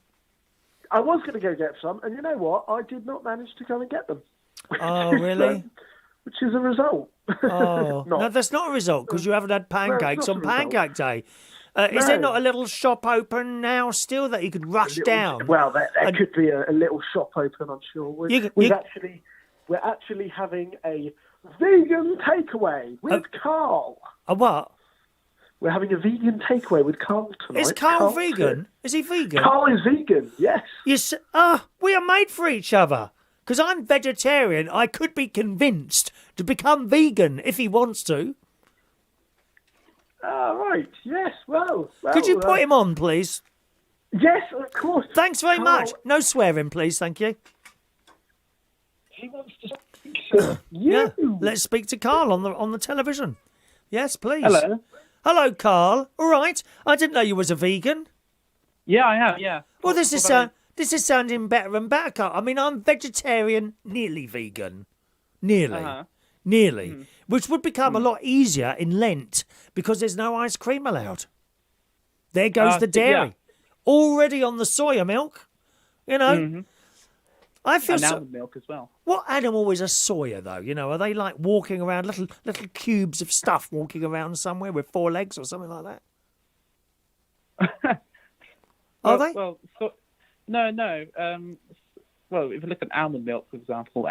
I was going to go get some, and you know what? I did not manage to go and get them. Oh, really? Which is a result. Oh, no, that's not a result because you haven't had pancakes on Pancake Day. Is there not a little shop open now still that you could rush down? Well, there could be a little shop open, I'm sure. We're actually having a vegan takeaway with Carl. A what? We're having a vegan takeaway with Carl tonight. Is Carl vegan? Is he vegan? Carl is vegan, yes. We are made for each other. Because I'm vegetarian, I could be convinced to become vegan if he wants to. Right, yes, well could you put him on, please? Yes, of course. Thanks very Carl, much. No swearing, please, thank you. He wants to speak to you. Yeah, let's speak to Carl on the television. Yes, please. Hello, Carl. All right. I didn't know you was a vegan. Yeah, I am. Yeah. Well, this is sounding better and better, Carl. I mean, I'm vegetarian, nearly vegan, nearly, which would become a lot easier in Lent because there's no ice cream allowed. There goes the dairy, already on the soya milk. You know. I feel and almond milk as well. What animal is a soya, though? You know, are they like walking around, little cubes of stuff walking around somewhere with 4 legs or something like that? Are they? Well, no. well, if you look at almond milk, for example,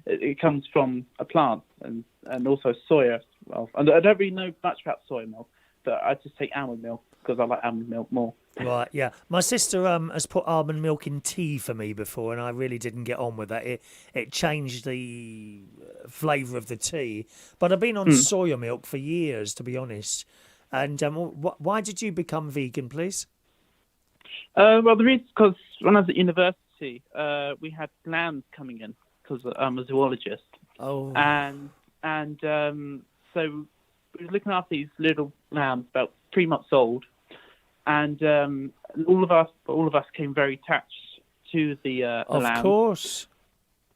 it comes from a plant, and also soya. Well, and I don't really know much about soy milk, but I just take almond milk because I like almond milk more. Right, yeah. My sister has put almond milk in tea for me before, and I really didn't get on with that. It changed the flavour of the tea. But I've been on soya milk for years, to be honest. And why did you become vegan, please? Well, the reason is because when I was at university, we had lambs coming in because I'm a zoologist. Oh. And so we were looking after these little lambs, about 3 months old. And all of us came very attached to the lambs. Of course.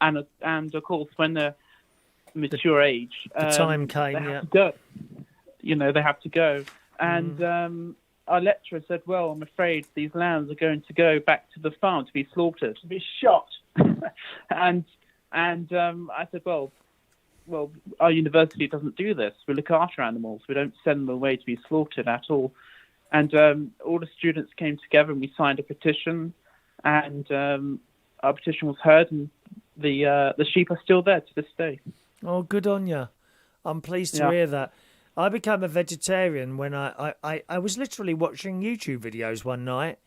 And of course, when they're mature age, The time came, they have to go. They have to go. And our lecturer said, "Well, I'm afraid these lambs are going to go back to the farm to be slaughtered, to be shot." and I said, "Well, our university doesn't do this. We look after animals. We don't send them away to be slaughtered at all." And all the students came together and we signed a petition, and our petition was heard, and the sheep are still there to this day. Oh, good on you. I'm pleased to hear that. I became a vegetarian when I was literally watching YouTube videos one night,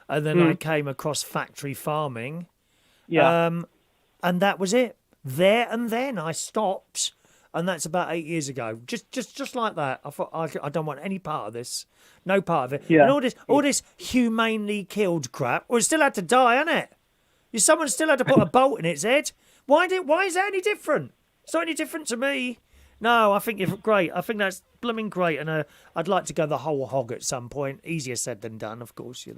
and then I came across factory farming. Yeah. And that was it. There and then I stopped, and that's about 8 years ago. Just like that. I thought I don't want any part of this. No part of it. Yeah. And all this humanely killed crap. Well, it still had to die, hasn't it? Someone still had to put a bolt in its head. Why is that any different? It's not any different to me. No, I think you're great. I think that's blooming great, and I'd like to go the whole hog at some point. Easier said than done, of course,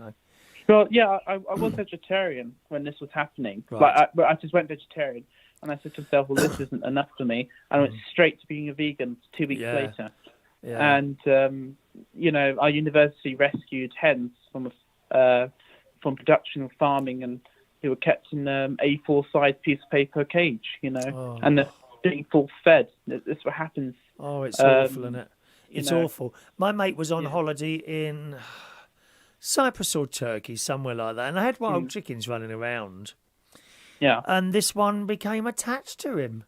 Well, yeah, I was vegetarian when this was happening. Right. But I just went vegetarian, and I said to myself, well, this isn't enough for me. And I went straight to being a vegan 2 weeks later. Yeah. And, our university rescued hens from production and farming, and they were kept in A4 size piece of paper cage, and they're being full fed. That's what happens. Oh, it's awful, isn't it? It's awful. My mate was on holiday in Cyprus or Turkey, somewhere like that, and I had wild chickens running around. Yeah. And this one became attached to him.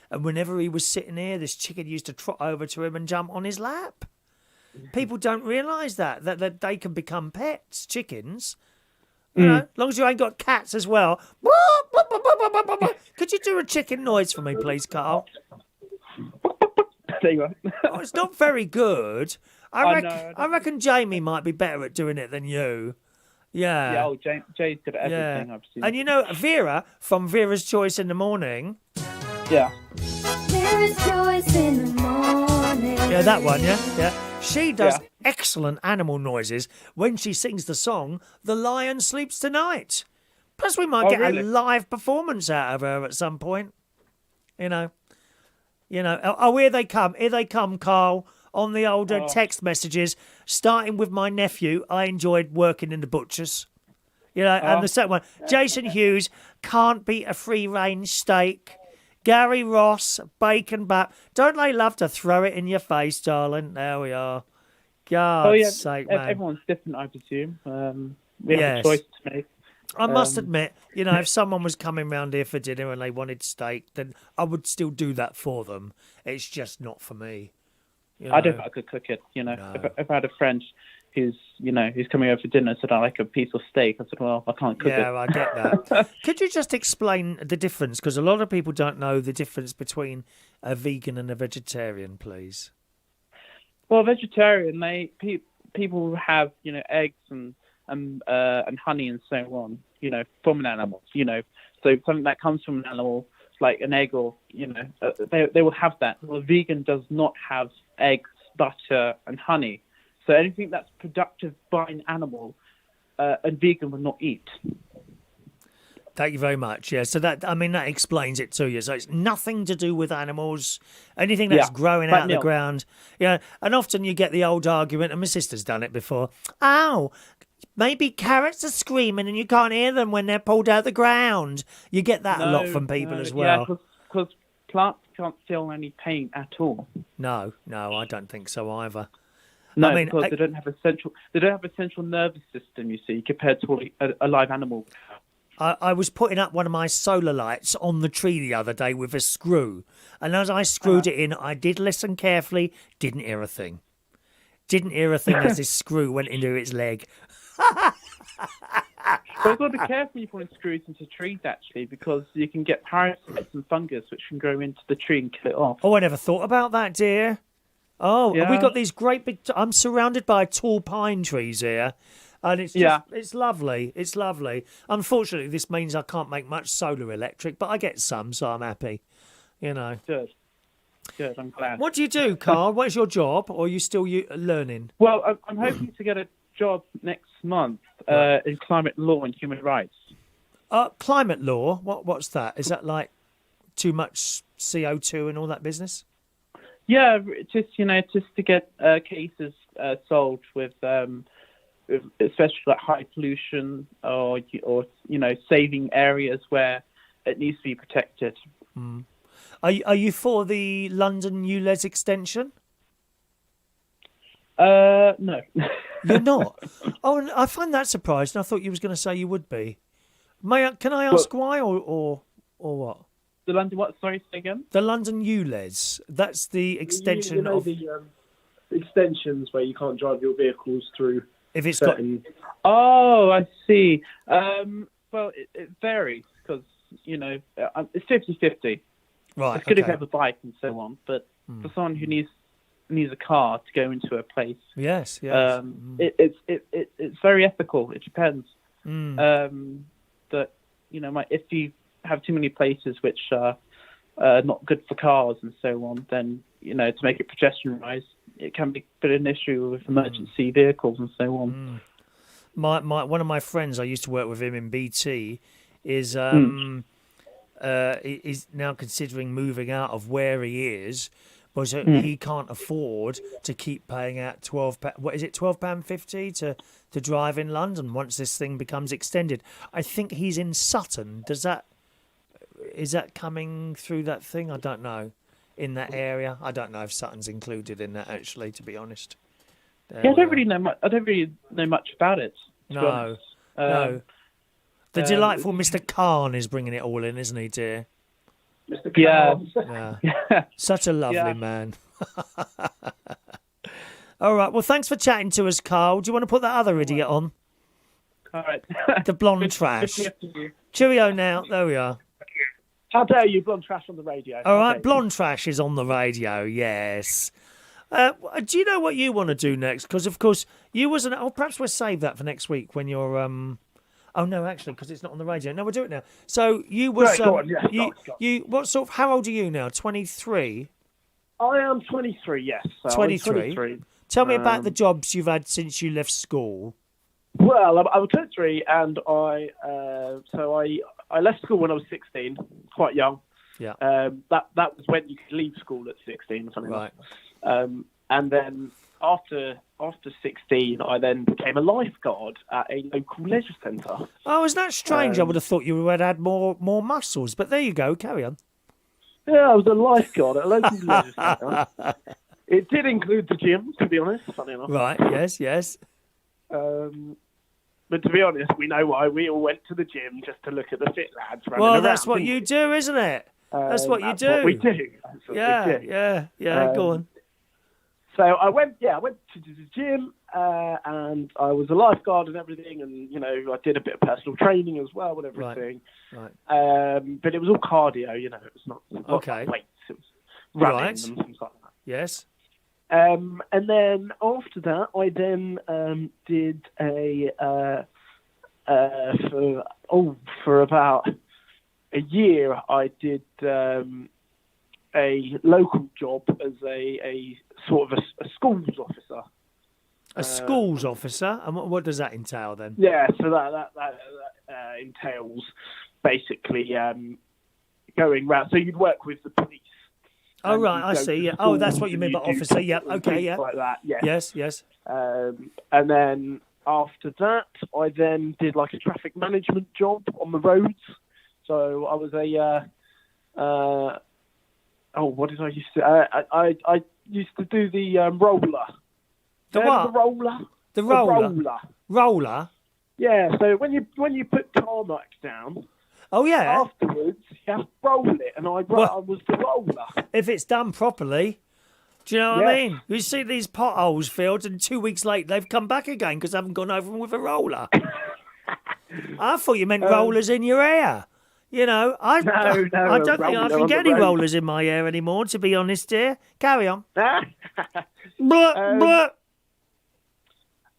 And whenever he was sitting there, this chicken used to trot over to him and jump on his lap. People don't realise that they can become pets, chickens. As long as you ain't got cats as well. Could you do a chicken noise for me, please, Carl? There you are. Oh, it's not very good. I reckon Jamie might be better at doing it than you. Yeah. Yeah, Jay's good at everything, I've seen. And Vera from Vera's Choice in the Morning. Yeah. There is choice in the morning. Yeah, that one, yeah. She does excellent animal noises when she sings the song "The Lion Sleeps Tonight." Plus, we might get a live performance out of her at some point. Oh, here they come. Here they come, Carl, on the older text messages, starting with my nephew. I enjoyed working in the butchers. And the second one, Jason Hughes, can't beat a free-range steak. Gary Ross, bacon bat. Don't they love to throw it in your face, darling? There we are. God's sake, man. Everyone's different, I presume. We have a choice to make. I must admit, if someone was coming round here for dinner and they wanted steak, then I would still do that for them. It's just not for me. I don't think I could cook it. No. If I had a friend who's coming over for dinner and said, I like a piece of steak, I said, well, I can't cook it. Yeah, I get that. Could you just explain the difference? Because a lot of people don't know the difference between a vegan and a vegetarian, please. Well, vegetarian, people have, eggs and honey and so on, from an animal, so something that comes from an animal, like an egg or, they will have that. Well, a vegan does not have eggs, butter and honey. So anything that's productive by an animal, a vegan will not eat. Thank you very much. Yeah, so that explains it to you. So it's nothing to do with animals, anything that's growing out of the ground. Yeah, and often you get the old argument, and my sister's done it before. Oh, maybe carrots are screaming and you can't hear them when they're pulled out of the ground. You get that a lot from people as well. Yeah, because plants can't feel any pain at all. No, I don't think so either. No, because they don't have a central nervous system. You see, compared to a live animal. I was putting up one of my solar lights on the tree the other day with a screw. And as I screwed it in, I did listen carefully, didn't hear a thing. Didn't hear a thing as this screw went into its leg. But you've got to be careful when you put screws into trees, actually, because you can get parasites and fungus which can grow into the tree and kill it off. Oh, I never thought about that, dear. Oh, and we Yeah. got these great big... I'm surrounded by tall pine trees here. And it's just, Yeah. it's lovely. It's lovely. Unfortunately, this means I can't make much solar electric, but I get some, so I'm happy. You know. Good. Good, I'm glad. What do you do, Carl? What's your job? Or are you still learning? Well, I'm hoping to get a job next month in climate law and human rights. Climate law? What's that? Is that like too much CO2 and all that business? Yeah, just to get cases solved with especially like high pollution or saving areas where it needs to be protected. Are you for the London ULEZ extension? No. You're not? Oh, and I find that surprising. I thought you was going to say you would be. Can I ask why or what? The London what? Sorry, say again? The London ULEZ. That's the extension of... the extensions where you can't drive your vehicles through If it's certain... Oh, I see. Well, it varies because, it's 50-50. Right, It's good if okay. you have a bike and so on, but for someone who needs a car to go into a place, Yes. it's very ethical. It depends. Mm. That if you have too many places which are not good for cars and so on, then to make it pedestrianised, it can be a bit of an issue with emergency vehicles and so on. My one of my friends, I used to work with him in BT, is now considering moving out of where he is, because he can't afford to keep paying out £12.50 to drive in London once this thing becomes extended. I think he's in Sutton. Is that coming through that thing? I don't know. In that area, I don't know if Sutton's included in that. Actually, to be honest, I don't really know much. I don't really know much about it. No. The delightful Mr. Khan is bringing it all in, isn't he, dear? Mr. Yeah. Cars. Yeah. Such a lovely man. All right. Well, thanks for chatting to us, Carl. Do you want to put that other idiot on? All right. The blonde trash. Cheerio now. There we are. How dare you, blonde trash on the radio? All right. Okay. Blonde trash is on the radio. Yes. Do you know what you want to do next? Because, of course, you wasn't... Oh, perhaps we'll save that for next week when you're... Oh, no, actually, because it's not on the radio. No, we'll do it now. So you was... Right, go on, yeah, go on. You, what sort of... How old are you now? 23? I am 23, yes. So 23? 23. Tell me about the jobs you've had since you left school. Well, I was 23, and I left school when I was 16, quite young. Yeah. That was when you could leave school at 16 or something Right. like that. And then after 16, I then became a lifeguard at a local leisure centre. Oh, isn't that strange? I would have thought you would have had more muscles, but there you go. Carry on. Yeah, I was a lifeguard at a local leisure centre. It did include the gym, to be honest, funny enough. Right, yes. But to be honest, we know why. We all went to the gym just to look at the fit lads running Well, around. that's what didn't you we? do, isn't it? That's what you do. What we do. That's what we do. Yeah. Go on. So I went to the gym, and I was a lifeguard and everything, and I did a bit of personal training as well and everything. Right. But it was all cardio, it was not Okay. weights, it was running Right. and things like that. Yes. And then after that, I then did for about a year, I did a local job as a sort of a schools officer. A schools officer, and what does that entail then? Yeah, so that entails basically going round. So you'd work with the police. Oh, and right, you'd I go see. to Yeah. Oh, schools that's what you and mean by you'd do officer. Yeah. things Okay. Yeah. like that. Yeah. Yes. And then after that, I then did like a traffic management job on the roads. So I was what did I used to? I used to do the roller. The what? The roller. The roller. Roller. Yeah, so when you put tarmac down, Oh yeah. afterwards you have to roll it, and I was the roller. If it's done properly. Do you know what Yeah. I mean? You see these potholes filled, and 2 weeks later they've come back again because I haven't gone over them with a roller. I thought you meant rollers in your hair. You know, I No, don't think I roller can on get the any road. rollers in my hair anymore, to be honest, dear. Carry on. Blah, Um, blah.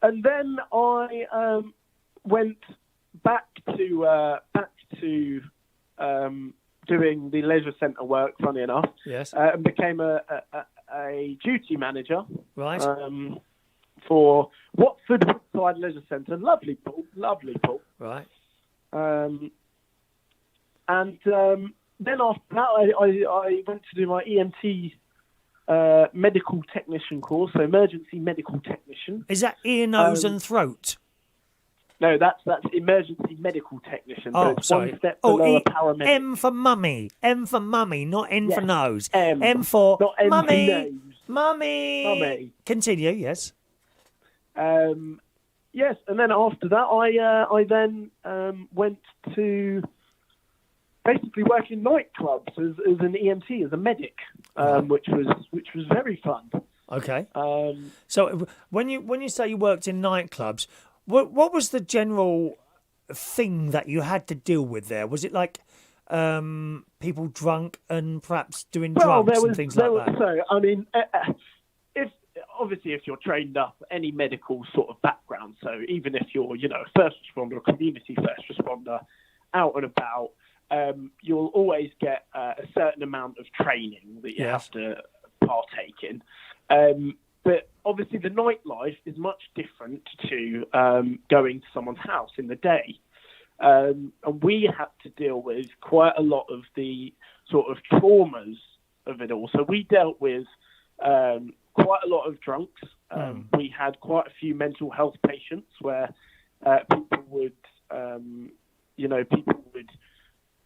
And then I went back to doing the leisure centre work. Funny enough, Yes. and became a duty manager. Right. For Watford Woodside Leisure Centre. Lovely pool. Right. And then after that, I went to do my EMT medical technician course, so emergency medical technician. Is that ear, nose, and throat? No, that's emergency medical technician. So Oh, it's sorry. one step below a paramedic. M for mummy. M for mummy, not N for Yes, nose. M. For Not M for mummy. nose. Mummy. Mummy. Continue, yes. Yes, and then after that, I then went to basically work in nightclubs as an EMT, as a medic, which was very fun. Okay. So when you say you worked in nightclubs, what was the general thing that you had to deal with there? Was it like people drunk and perhaps doing drugs and things like that? So, I mean, if you're trained up, any medical sort of background, so even if you're, a first responder, a community first responder, out and about, you'll always get a certain amount of training that you have to partake in. But obviously the nightlife is much different to going to someone's house in the day. And we had to deal with quite a lot of the sort of traumas of it all. So we dealt with quite a lot of drunks. We had quite a few mental health patients where people would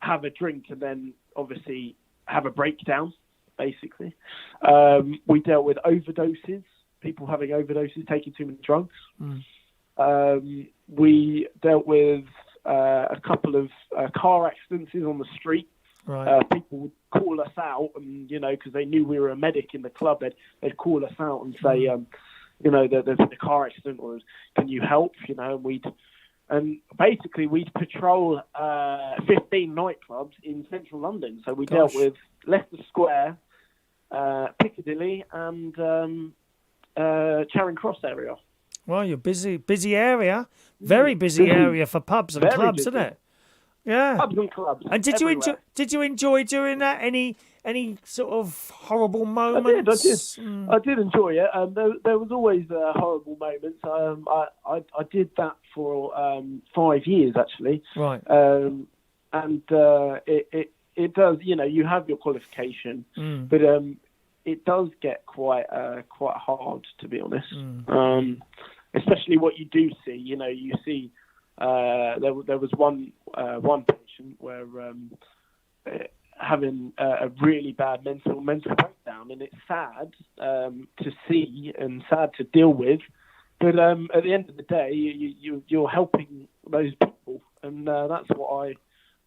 have a drink and then obviously have a breakdown, basically. We dealt with overdoses, people having overdoses, taking too many drugs. We dealt with a couple of car accidents on the street. Right. People would call us out, and because they knew we were a medic in the club, they'd call us out and say, there's been a car accident, or can you help? And basically we'd patrol 15 nightclubs in central London. So we dealt with Leicester Square, Piccadilly, and Charing Cross area. Well, you're busy area, very busy area for pubs and Very clubs, busy. isn't it? Yeah. Pubs and clubs. And did you enjoy doing that? Any sort of horrible moments? I did enjoy it. There was always horrible moments. I did that for 5 years actually. Right. And it does. You have your qualification, but it does get quite hard, to be honest. Especially what you do see. You see. There was one patient where having a really bad mental breakdown, and it's sad to see and sad to deal with. But at the end of the day, you're helping those people, and that's what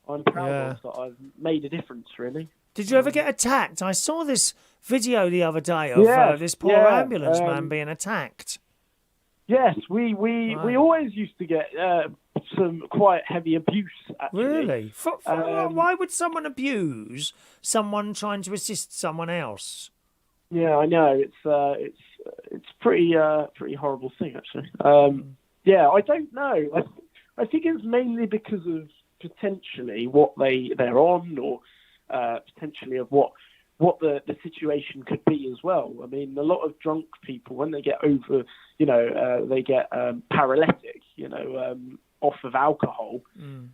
I'm proud of, that I've made a difference, really. Did you ever get attacked? I saw this video the other day of this poor ambulance man being attacked. Yes, we always used to get some quite heavy abuse, actually. Really? Why would someone abuse someone trying to assist someone else? Yeah, I know. It's pretty horrible thing, actually. Yeah, I don't know. I think it's mainly because of potentially what they're on, or potentially of what the situation could be as well. I mean, a lot of drunk people, when they get over, they get paralytic, off of alcohol,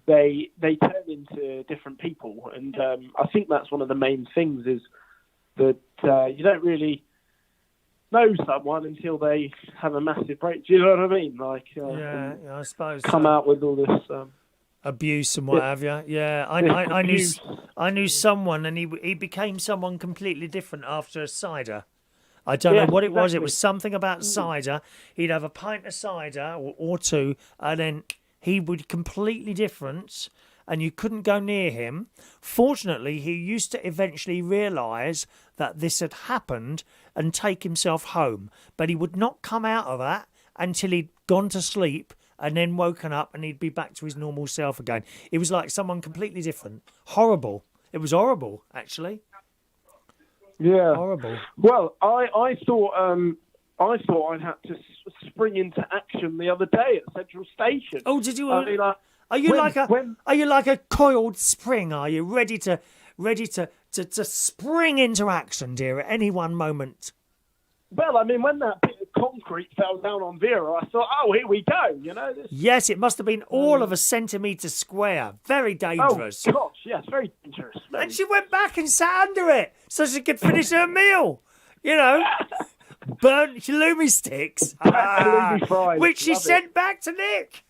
they turn into different people. And I think that's one of the main things, is that you don't really know someone until they have a massive break. Do you know what I mean? Like, yeah, I suppose come out with all this abuse and what have you. Yeah, I knew someone, and he became someone completely different after a cider. I don't know what it was. It was something about cider. He'd have a pint of cider or two, and then he would be completely different and you couldn't go near him. Fortunately, he used to eventually realise that this had happened and take himself home. But he would not come out of that until he'd gone to sleep and then woken up and he'd be back to his normal self again. It was like someone completely different. Horrible. It was horrible, actually. Yeah. Horrible. Well, I thought I'd had to spring into action the other day at Central Station. Oh, did you? I mean, are you like a coiled spring? Are you ready to spring into action, dear, at any one moment? Well, I mean, when that bit of concrete fell down on Vera, I thought, oh, here we go, you know. Yes, it must have been all of a centimetre square. Very dangerous. Oh, gosh, yes, very dangerous. And she went back and sat under it so she could finish her meal. You know, burnt halloumi sticks, Halloumi fries, which she love it. sent back to Nick.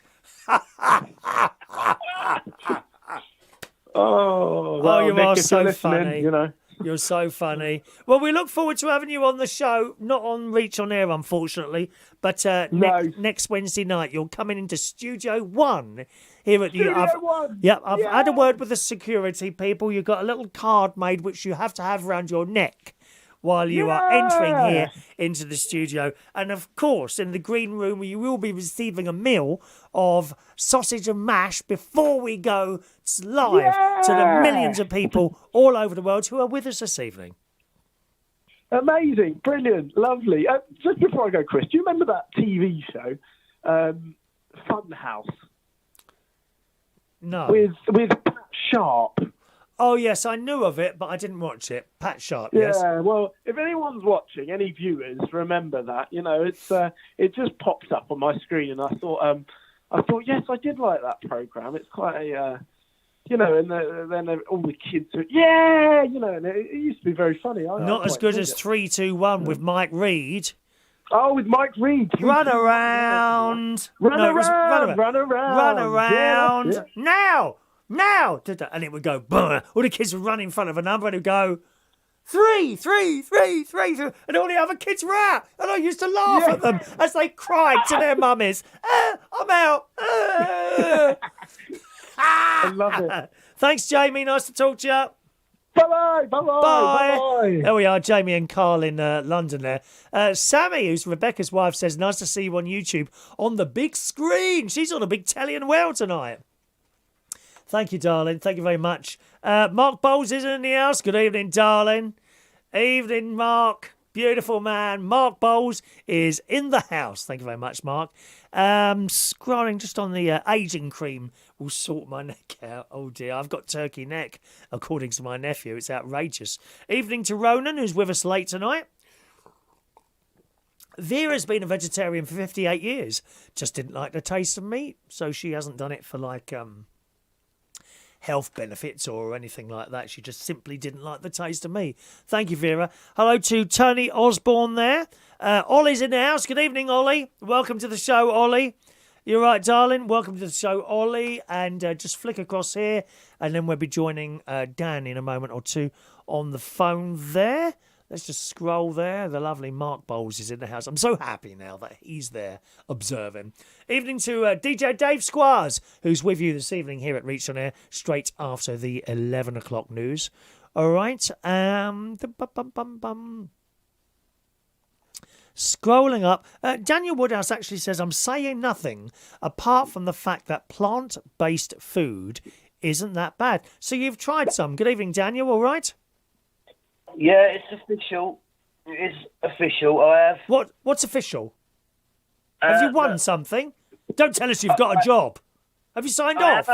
Oh, well, you Nick, are if so you're listening, funny. you know. You're so funny. Well, we look forward to having you on the show. Not on Reach on Air, unfortunately, but next Wednesday night you're coming into Studio 1 here at the. I've had a word with the security people. You've got a little card made which you have to have around your neck while you are entering here into the studio. And of course, in the green room, you will be receiving a meal of sausage and mash before we go live to the millions of people all over the world who are with us this evening. Amazing, brilliant, lovely. Just before I go, Chris, do you remember that TV show, Funhouse? No. With Pat Sharp. Oh, yes, I knew of it, but I didn't watch it. Pat Sharp, yes. Yeah, well, if anyone's watching, any viewers, remember that. You know, it just popped up on my screen, and I thought, yes, I did like that program. It's quite a, you know, and then all the kids, you know, and it used to be very funny. Not as good as 3-2-1 with Mike Reed. Oh, with Mike Reed. Run around. Run around. Yeah. Now! And it would go, boom. All the kids would run in front of a number and it would go, 3, 3, 3, 3, 3. And all the other kids were out. And I used to laugh at them as they cried to their mummies, I'm out. I love it. Thanks, Jamie. Nice to talk to you. Bye-bye. Bye-bye. Bye-bye. There we are, Jamie and Carl in London there. Sammy, who's Rebecca's wife, says, nice to see you on YouTube on the big screen. She's on a big telly and well tonight. Thank you, darling. Thank you very much. Mark Bowles is in the house. Good evening, darling. Evening, Mark. Beautiful man. Mark Bowles is in the house. Thank you very much, Mark. Scrolling just on the aging cream will sort my neck out. Oh, dear. I've got turkey neck, according to my nephew. It's outrageous. Evening to Ronan, who's with us late tonight. Vera's been a vegetarian for 58 years. Just didn't like the taste of meat, so she hasn't done it for, like, health benefits or anything like that. She just simply didn't like the taste of me. Thank you, Vera. Hello to Tony Osborne there. Ollie's in the house. Good evening, Ollie. Welcome to the show, Ollie. You're right, darling. Welcome to the show, Ollie. And just flick across here, and then we'll be joining Dan in a moment or two on the phone there. Let's just scroll there. The lovely Mark Bowles is in the house. I'm so happy now that he's there observing. Evening to DJ Dave Squires, who's with you this evening here at Reach on Air, straight after the 11 o'clock news. All right. Scrolling up, Daniel Woodhouse actually says, I'm saying nothing apart from the fact that plant-based food isn't that bad. So you've tried some. Good evening, Daniel. All right? Yeah, it's official. It is official. I have. What's official? Have you won something? Don't tell us you've got a job. Have you signed off?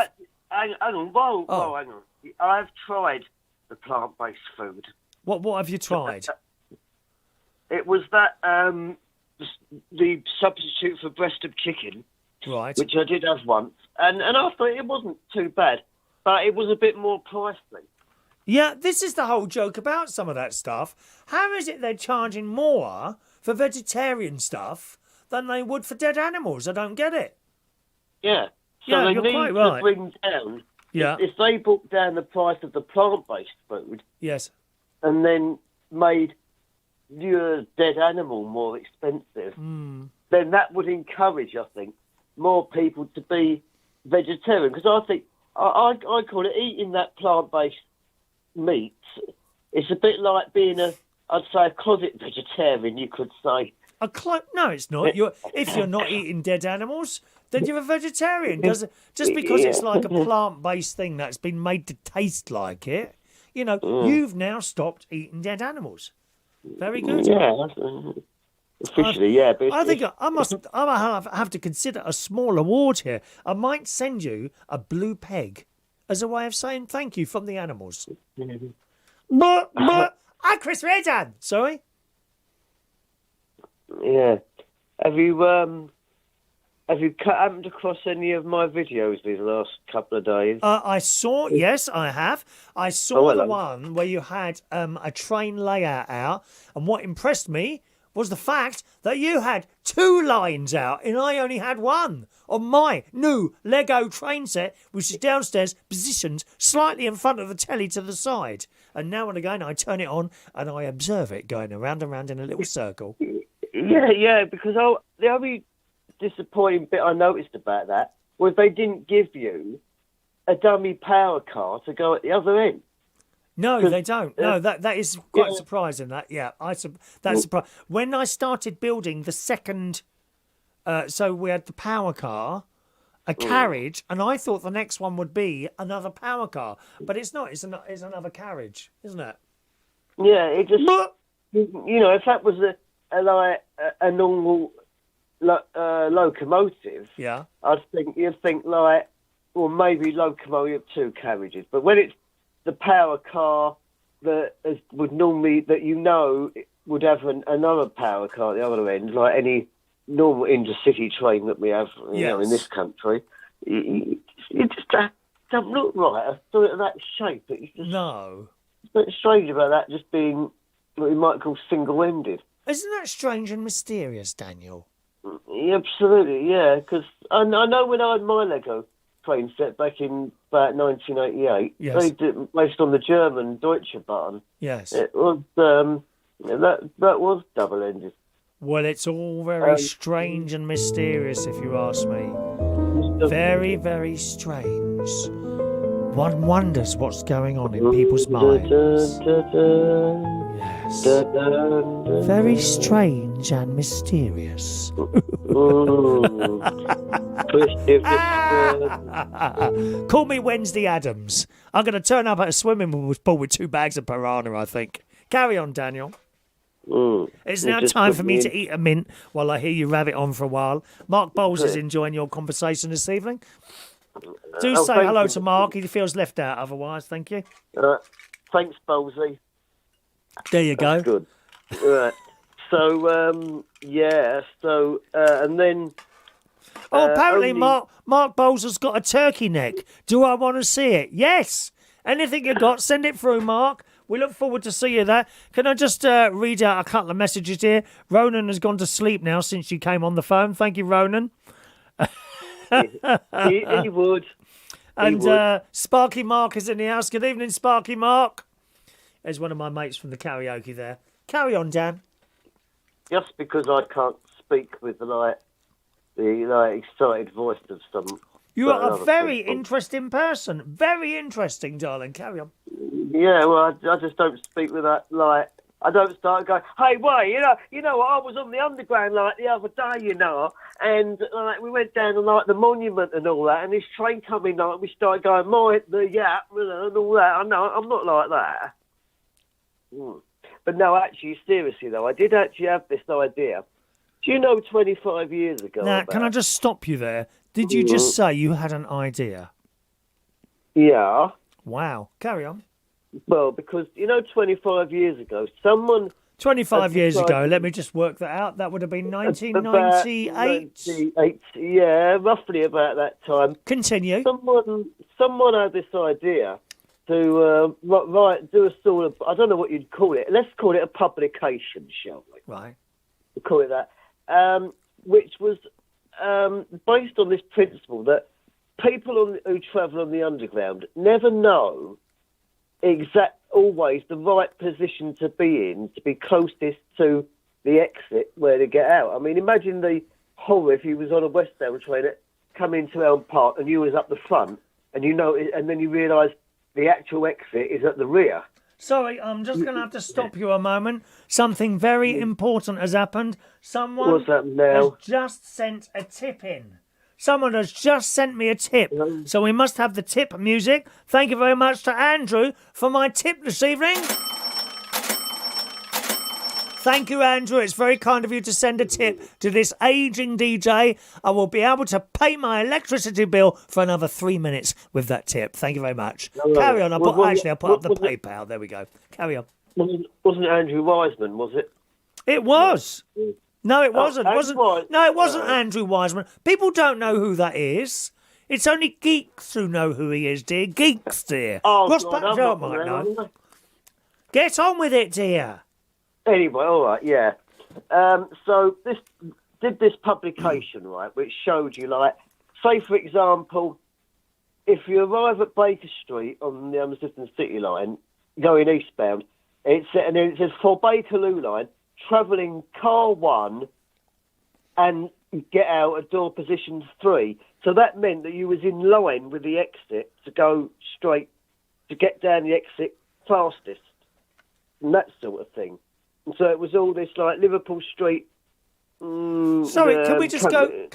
Hang on. Whoa, hang on. I've tried the plant-based food. What have you tried? It was that the substitute for breast of chicken, right? Which I did have once, and I thought it wasn't too bad, but it was a bit more pricey. Yeah, this is the whole joke about some of that stuff. How is it they're charging more for vegetarian stuff than they would for dead animals? I don't get it. Yeah. So yeah, they you're need quite right. to bring down. Yeah. If they brought down the price of the plant-based food. Yes. And then made your dead animal more expensive, then that would encourage, I think, more people to be vegetarian because I think I call it eating that plant-based meat. It's a bit like being I'd say a closet vegetarian, you could say. No, it's not. If you're not eating dead animals, then you're a vegetarian. Just because it's like a plant-based thing that's been made to taste like it, you've now stopped eating dead animals. Very good. Yeah, officially, yeah. But I think I have to consider a small award here. I might send you a blue peg as a way of saying thank you from the animals. But Chris Reardon. Sorry. Yeah. Have you happened across any of my videos these last couple of days? Yes, I have. I saw the one where you had a train layout out, and what impressed me was the fact that you had 2 lines out and I only had 1 on my new Lego train set, which is downstairs, positioned slightly in front of the telly to the side. And now and again I turn it on and I observe it going around and round in a little circle. Yeah, because the only disappointing bit I noticed about that was they didn't give you a dummy power car to go at the other end. No, they don't. No, that is quite surprising. That's surprising. When I started building the second, so we had the power car, a carriage, and I thought the next one would be another power car, but it's not. It's another carriage, isn't it? Yeah, it just if that was a normal locomotive, yeah, you'd think like, well, maybe locomotive 2 carriages, but when it's the power car that would normally would have another power car at the other end, like any normal intercity train that we have, in this country. It just doesn't look right. I saw it in that shape. It's just, no, it's a bit strange about that just being what we might call single-ended. Isn't that strange and mysterious, Daniel? Absolutely, yeah. Because I know when I had my Lego train set back in about 1988, yes, they did, based on the German Deutsche Bahn. Yes, it was that was double-ended. Well, it's all very strange and mysterious, if you ask me. Very, very strange. One wonders what's going on in people's minds. Yes. Very strange and mysterious. Call me Wednesday Addams. I'm going to turn up at a swimming pool with 2 bags of piranha, I think. Carry on, Daniel. It's now time for me to eat a mint while I hear you rabbit on for a while. Mark Bowles is enjoying your conversation this evening. Do say hello to Mark. He feels left out otherwise. Thank you. Thanks, Bowlesy. There you go. That's good. Right. So, and then... apparently Mark Bowles has got a turkey neck. Do I want to see it? Yes. Anything you got, send it through, Mark. We look forward to see you there. Can I just read out a couple of messages here? Ronan has gone to sleep now since you came on the phone. Thank you, Ronan. he would. And Sparky Mark is in the house. Good evening, Sparky Mark. There's one of my mates from the karaoke there. Carry on, Dan. Just because I can't speak with the excited voice of some... You are a very interesting person. Very interesting, darling. Carry on. Yeah, well, I just don't speak with that, I don't start going, hey, wait, you know what, I was on the Underground, the other day, and, we went down to, the monument and all that, and this train coming, we started going, and all that. I know, I'm not like that. But no, actually, seriously, though, I did actually have this idea. Do you know 25 years ago... Now, can I just stop you there? Did you just say you had an idea? Yeah. Wow. Carry on. Well, because, 25 years ago, someone... 25 years ago, let me just work that out. That would have been 1998? Yeah, roughly about that time. Continue. Someone had this idea to do a sort of... I don't know what you'd call it. Let's call it a publication, shall we? Right. We'll call it that. Which was... based on this principle that people who travel on the Underground never know always the right position to be in to be closest to the exit where to get out. I mean, imagine the horror if he was on a westbound train at come into Elm Park and you was up the front, and and then you realise the actual exit is at the rear. Sorry, I'm just going to have to stop you a moment. Something very important has happened. Someone What's happened now? has just sent a tip in. Someone has just sent me a tip. So we must have the tip music. Thank you very much to Andrew for my tip this evening. Thank you, Andrew. It's very kind of you to send a tip to this ageing DJ. I will be able to pay my electricity bill for another 3 minutes with that tip. Thank you very much. Carry on. I'll put up the PayPal. There we go. Carry on. Wasn't it Andrew Wiseman, was it? It was. No, it wasn't. No, it wasn't Oh. Andrew Wiseman. People don't know who that is. It's only geeks who know who he is, dear. Geeks, dear. Oh, Ross God, Butler I'm not might around. know. Get on with it, dear. Anyway, all right, yeah. So this publication, right, which showed you, like, say, for example, if you arrive at Baker Street on the Hammersmith City line, going eastbound, and then it says, for Bakerloo line, travelling car 1 and get out at door position 3. So that meant that you was in line with the exit to go straight, to get down the exit fastest, and that sort of thing. And so it was all this, like, Liverpool Street. Sorry, can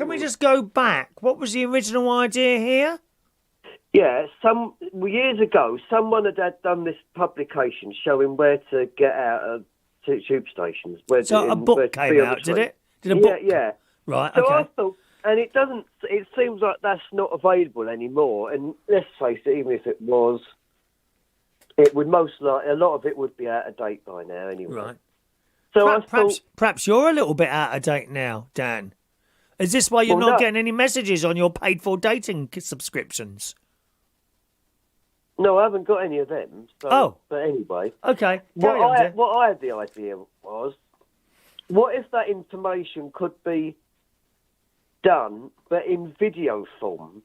we just go back? What was the original idea here? Yeah, years ago, someone had done this publication showing where to get out of tube stations. So a book came out, did it? Did a book? Yeah. Right, So okay. I thought, and it seems like that's not available anymore. And let's face it, even if it was, it would most likely, a lot of it would be out of date by now anyway. Right. So Perhaps you're a little bit out of date now, Dan. Is this why you're not getting any messages on your paid-for dating subscriptions? No, I haven't got any of them. So, But anyway. Okay, carry on, dear. What I had the idea was, what if that information could be done, but in video form,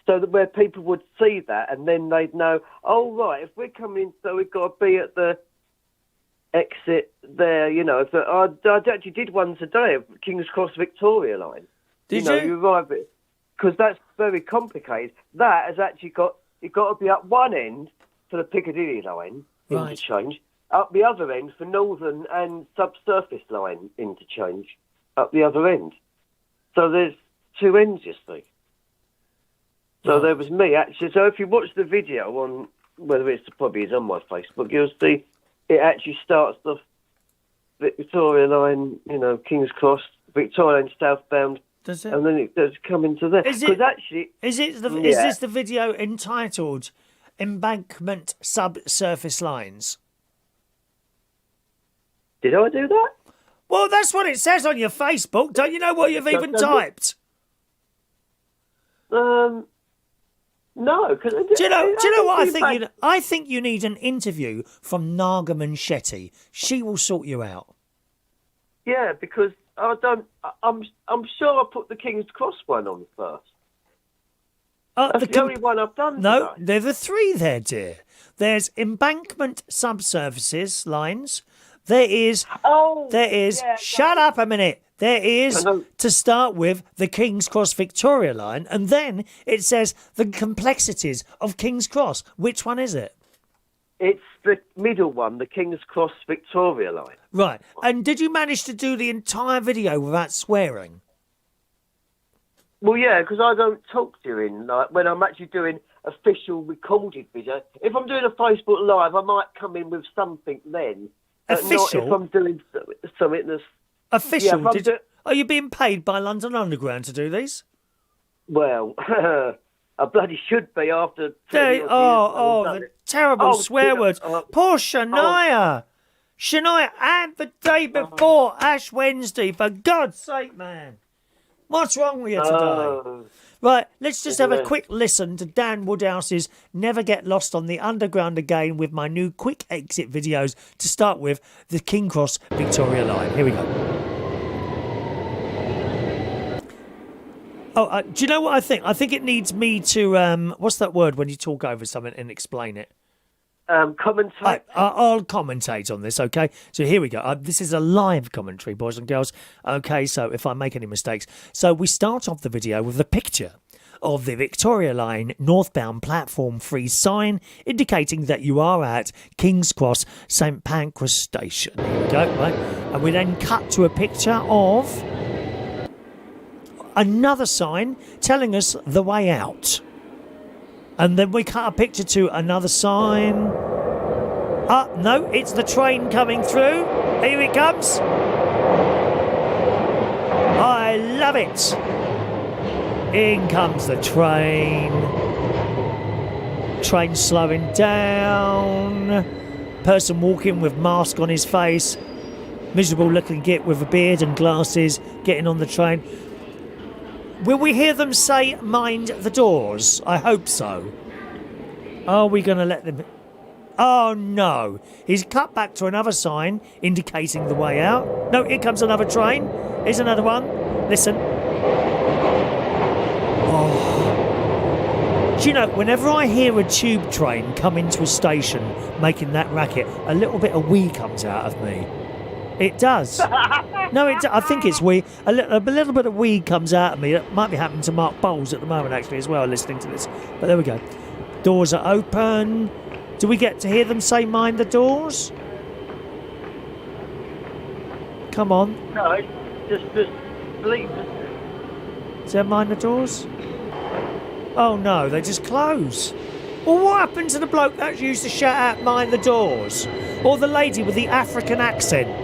so that where people would see that, and then they'd know, oh, right, if we're coming in, so we've got to be at the exit there, you know. So I actually did one today of King's Cross Victoria line. Did you? you? You arrive at, because that's very complicated. That has actually you've got to be at one end for the Piccadilly line interchange, up the other end for Northern and subsurface line interchange, up the other end. So there's 2 ends, you see. So there was me actually. So if you watch the video on, whether it's probably is on my Facebook, you'll see it actually starts the Victoria line, you know, King's Cross, Victoria line southbound. Does it? And then it does come into there. Is this the video entitled Embankment Subsurface Lines? Did I do that? Well, that's what it says on your Facebook. Don't you know what you've even typed? No. Do you know what I think? I think you need an interview from Naga Manchetti. She will sort you out. Yeah, because I'm sure I put the King's Cross one on first. That's the only one I've done. No, today. there are 3 there, dear. There's embankment subsurfaces lines. There is. Yeah, shut up a minute. There is, to start with, the King's Cross Victoria line, and then it says the complexities of King's Cross. Which one is it? It's the middle one, the King's Cross Victoria line. Right. And did you manage to do the entire video without swearing? Well, yeah, because I don't talk during, like, when I'm actually doing official recorded video. If I'm doing a Facebook Live, I might come in with something then. But Official? not if I'm doing something that's... Official? Yeah, are you being paid by London Underground to do these? Well, I bloody should be after... The terrible swear words. Poor Shania. Shania, and the day before Ash Wednesday, for God's sake, man. What's wrong with you today? Right, let's just have a quick listen to Dan Woodhouse's Never Get Lost on the Underground Again with my new quick exit videos to start with the King Cross Victoria line. Here we go. Oh, do you know what I think? I think it needs me to, what's that word when you talk over something and explain it? commentate? I'll commentate on this, okay? So here we go. This is a live commentary, boys and girls. Okay, so if I make any mistakes. So we start off the video with the picture of the Victoria Line northbound platform 3 sign indicating that you are at King's Cross St Pancras Station. Here we go, right? And we then cut to a picture of another sign telling us the way out. And then we cut a picture to another sign. No, it's the train coming through. Here it comes. I love it. In comes the train. Train slowing down. Person walking with mask on his face. Miserable looking git with a beard and glasses getting on the train. Will we hear them say, mind the doors? I hope so. Are we going to let them... Oh, no. He's cut back to another sign indicating the way out. No, here comes another train. Here's another one. Listen. Oh. Do you know, whenever I hear a tube train come into a station making that racket, a little bit of wee comes out of me. It does. No, I think it's wee. A little bit of wee comes out of me. It might be happening to Mark Bowles at the moment, actually, as well, listening to this. But there we go. Doors are open. Do we get to hear them say, mind the doors? Come on. No, just leave. Is there mind the doors? Oh, no, they just close. Well, what happened to the bloke that used to shout out, mind the doors? Or the lady with the African accent?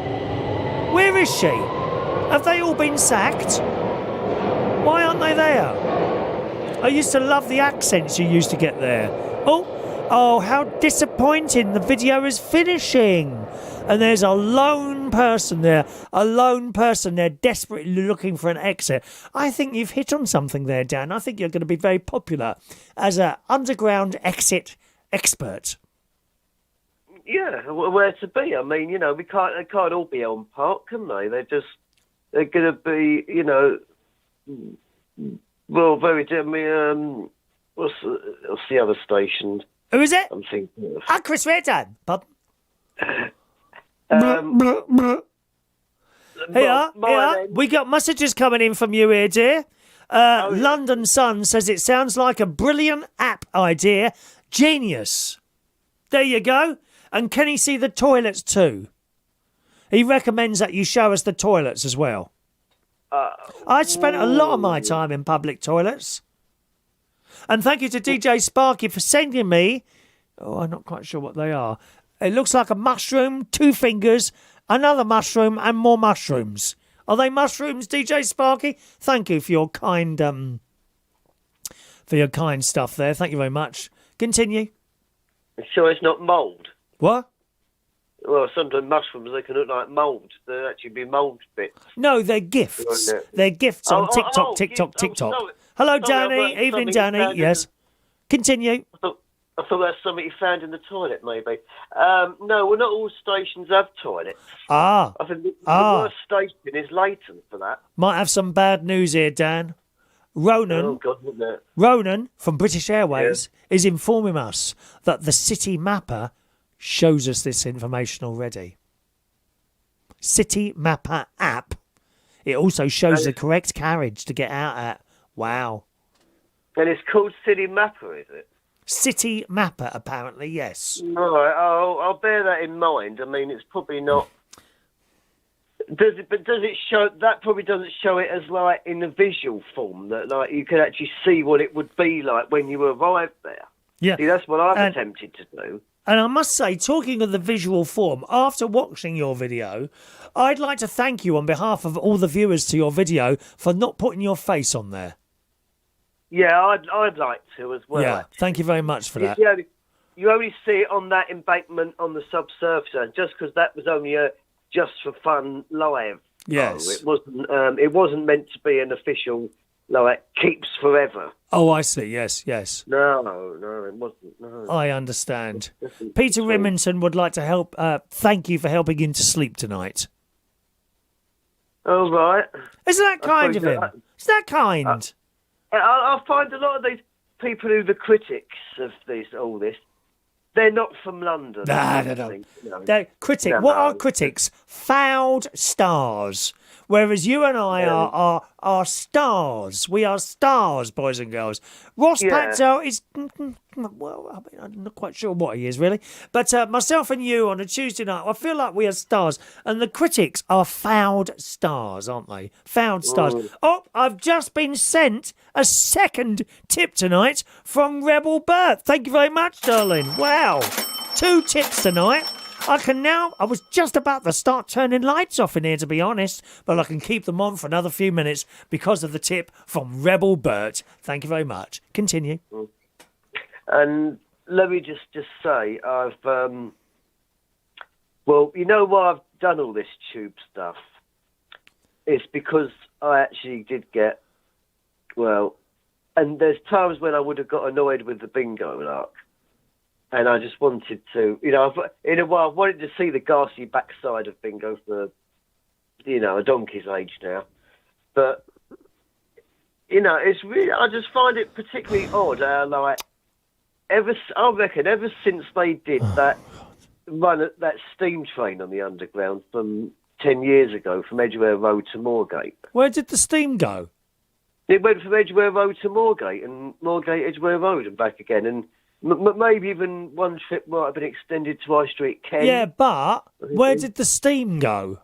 Where is she? Have they all been sacked? Why aren't they there? I used to love the accents you used to get there. Oh, how disappointing. The video is finishing. And there's a lone person there. A lone person there desperately looking for an exit. I think you've hit on something there, Dan. I think you're going to be very popular as an underground exit expert. Yeah, where to be? I mean, they can't all be on park, can they? They're going to be, well, very. I mean, what's the other station? Who is it? I'm thinking of. Chris Reardon. Pardon? Here. We got messages coming in from you here, dear. London Sun says it sounds like a brilliant app idea. Genius. There you go. And can he see the toilets too? He recommends that you show us the toilets as well. I spent a lot of my time in public toilets. And thank you to DJ Sparky for sending me... Oh, I'm not quite sure what they are. It looks like a mushroom, 2 fingers, another mushroom and more mushrooms. Are they mushrooms, DJ Sparky? Thank you for your kind stuff there. Thank you very much. Continue. Sure it's not mould? What? Well, sometimes mushrooms, they can look like mould. They'll actually be mould bits. No, they're gifts. They're gifts on TikTok, TikTok, TikTok. Hello, Danny. Evening, Danny. Yes. Continue. I thought that's something you found in the toilet, maybe. No, well, not all stations have toilets. I think the worst station is Leighton for that. Might have some bad news here, Dan. Ronan from British Airways is informing us that the City Mapper shows us this information already. City Mapper app. It also shows the correct carriage to get out at. Wow. And it's called City Mapper, is it? City Mapper, apparently, yes. All right, I'll bear that in mind. I mean, it's probably not... Does it show... That probably doesn't show it as, like, in a visual form, that, like, you can actually see what it would be like when you arrived there. Yeah. See, that's what I've attempted to do. And I must say, talking of the visual form, after watching your video, I'd like to thank you on behalf of all the viewers to your video for not putting your face on there. Yeah, I'd like to as well. Yeah, actually. Thank you very much for that. You only see it on that embankment on the subsurface, just because that was only a just for fun live. Yes, it wasn't meant to be an official like keeps forever. Oh, I see. Yes. No, it wasn't. No. I understand. Peter Remington would like to help. Thank you for helping him to sleep tonight. Oh right. Isn't that kind of him? Is that kind? I find a lot of these people who are the critics of all this, they're not from London. No, I no, don't no. think, no. They're critic. No, What are no. critics? Fouled stars. Whereas you and I are stars. We are stars, boys and girls. Ross Yeah. Patel is, well, I mean, I'm not quite sure what he is, really. But myself and you on a Tuesday night, I feel like we are stars. And the critics are fouled stars, aren't they? Fouled stars. Oh, I've just been sent a second tip tonight from Rebel Bert. Thank you very much, darling. Wow. 2 tips tonight. I was just about to start turning lights off in here, to be honest, but I can keep them on for another few minutes because of the tip from Rebel Bert. Thank you very much. Continue. And let me just say, I've, well, you know why I've done all this tube stuff? It's because I actually did get, well, and there's times when I would have got annoyed with the bingo lark. And I just wanted to, in a while, I wanted to see the ghastly backside of bingo for, a donkey's age now. But, it's really, I just find it particularly odd how, I reckon ever since they did that steam train on the Underground from 10 years ago from Edgware Road to Moorgate. Where did the steam go? It went from Edgware Road to Moorgate and Moorgate, Edgware Road and back again. And maybe even one trip might have been extended to High Street, Kent. Yeah, but where did the steam go?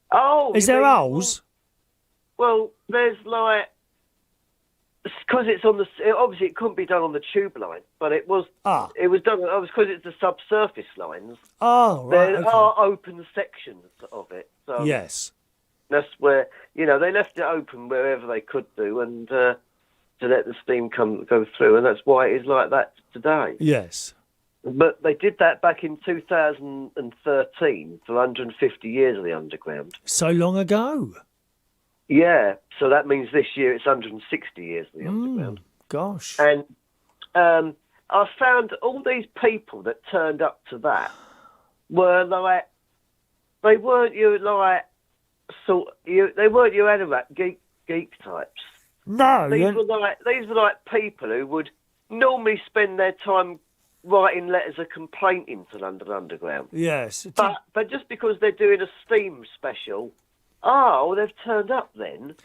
Oh, is there holes? Well, there's because it's on the. Obviously, it couldn't be done on the tube line, but it was. It was done. It was because it's the subsurface lines. Oh, right. There are open sections of it. So yes. That's where they left it open wherever they could do, and to let the steam go through, and that's why it is like that today. Yes. But they did that back in 2013 for 150 years of the Underground. So long ago. Yeah, so that means this year it's 160 years of the Underground. Gosh. And I found all these people that turned up to that were they weren't your they weren't your Anorak geek types. No, these were people who would normally spend their time writing letters of complaint into London Underground. Yes. But just because they're doing a Steam special, they've turned up then.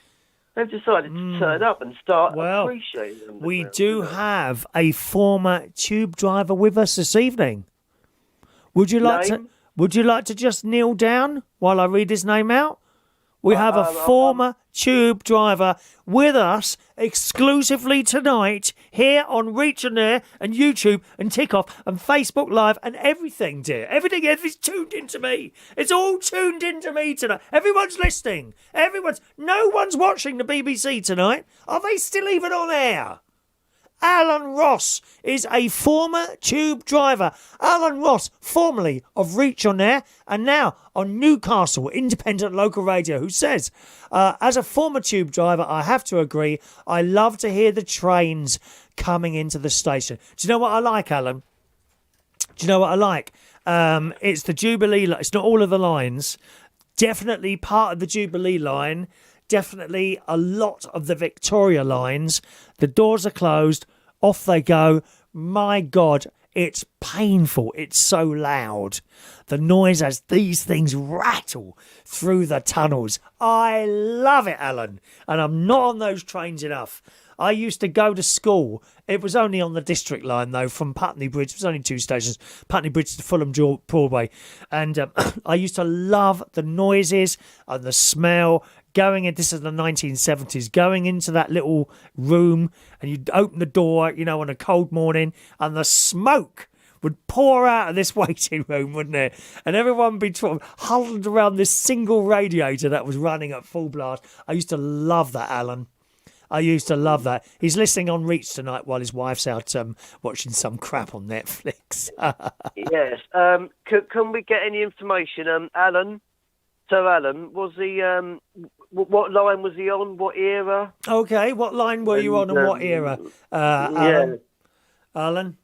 They've decided to turn up and start appreciating them. We do have a former tube driver with us this evening. Would you like to just kneel down while I read his name out? We have a former tube driver with us exclusively tonight here on Reach and Air and YouTube and Tik Tok and Facebook Live and everything, dear. Everything is tuned into me. It's all tuned into me tonight. Everyone's listening. No one's watching the BBC tonight. Are they still even on air? Alan Ross is a former tube driver. Alan Ross, formerly of Reach on Air and now on Newcastle Independent Local Radio, who says, as a former tube driver, I have to agree, I love to hear the trains coming into the station. Do you know what I like, Alan? Do you know what I like? It's the Jubilee. It's not all of the lines. Definitely part of the Jubilee line. Definitely a lot of the Victoria lines. The doors are closed. Off they go. My God, it's painful. It's so loud. The noise as these things rattle through the tunnels. I love it, Alan. And I'm not on those trains enough. I used to go to school. It was only on the district line, though, from Putney Bridge. It was only 2 stations, Putney Bridge to Fulham Broadway. And I used to love the noises and the smell. This is the 1970s, going into that little room and you'd open the door, on a cold morning and the smoke would pour out of this waiting room, wouldn't it? And everyone would be huddled around this single radiator that was running at full blast. I used to love that, Alan. I used to love that. He's listening on Reach tonight while his wife's out watching some crap on Netflix. Yes. Can we get any information, Alan? So, Alan, was he? What line was he on? What era? Okay, what line were you on and what era? Alan? Yeah. Alan?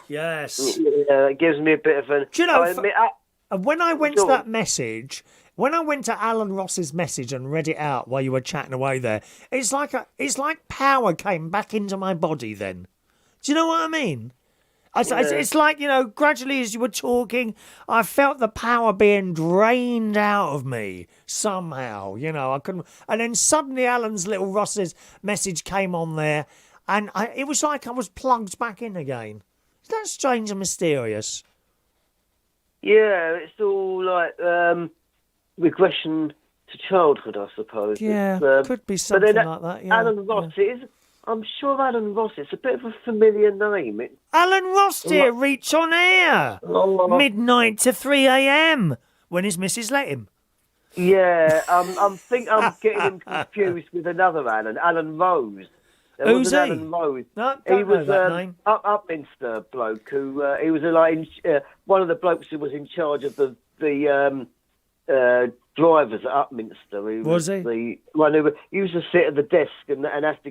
Yes. Yeah, it gives me a bit of an. Do you know? When I went to that message. When I went to Alan Ross's message and read it out while you were chatting away there, it's like power came back into my body then. Do you know what I mean? It's like, gradually as you were talking, I felt the power being drained out of me somehow. I couldn't. And then suddenly Alan's little Ross's message came on there, and it was like I was plugged back in again. Is that strange and mysterious? Yeah, it's all like regression to childhood, I suppose. Yeah, could be something like that. Yeah, Alan Ross, it is. I'm sure Alan Ross. It's a bit of a familiar name. Alan Ross, dear, reach on air. Midnight to 3 a.m. when his missus let him. Yeah, I'm getting him confused with another Alan Rose. Who's he? Alan Rose. No, he don't was know that name. Upminster bloke who he was one of the blokes who was in charge of the drivers at Upminster. Was he? The one who used to sit at the desk and have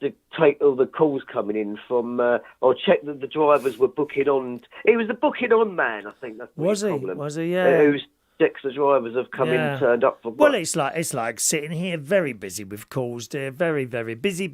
to take all the calls coming in from or check that the drivers were booking on. He was the booking on man, I think. That's Was he? problem. Was he? Yeah. Who checks the drivers have come in, turned up for. Well, it's like sitting here, very busy with calls, dear. Very, very busy.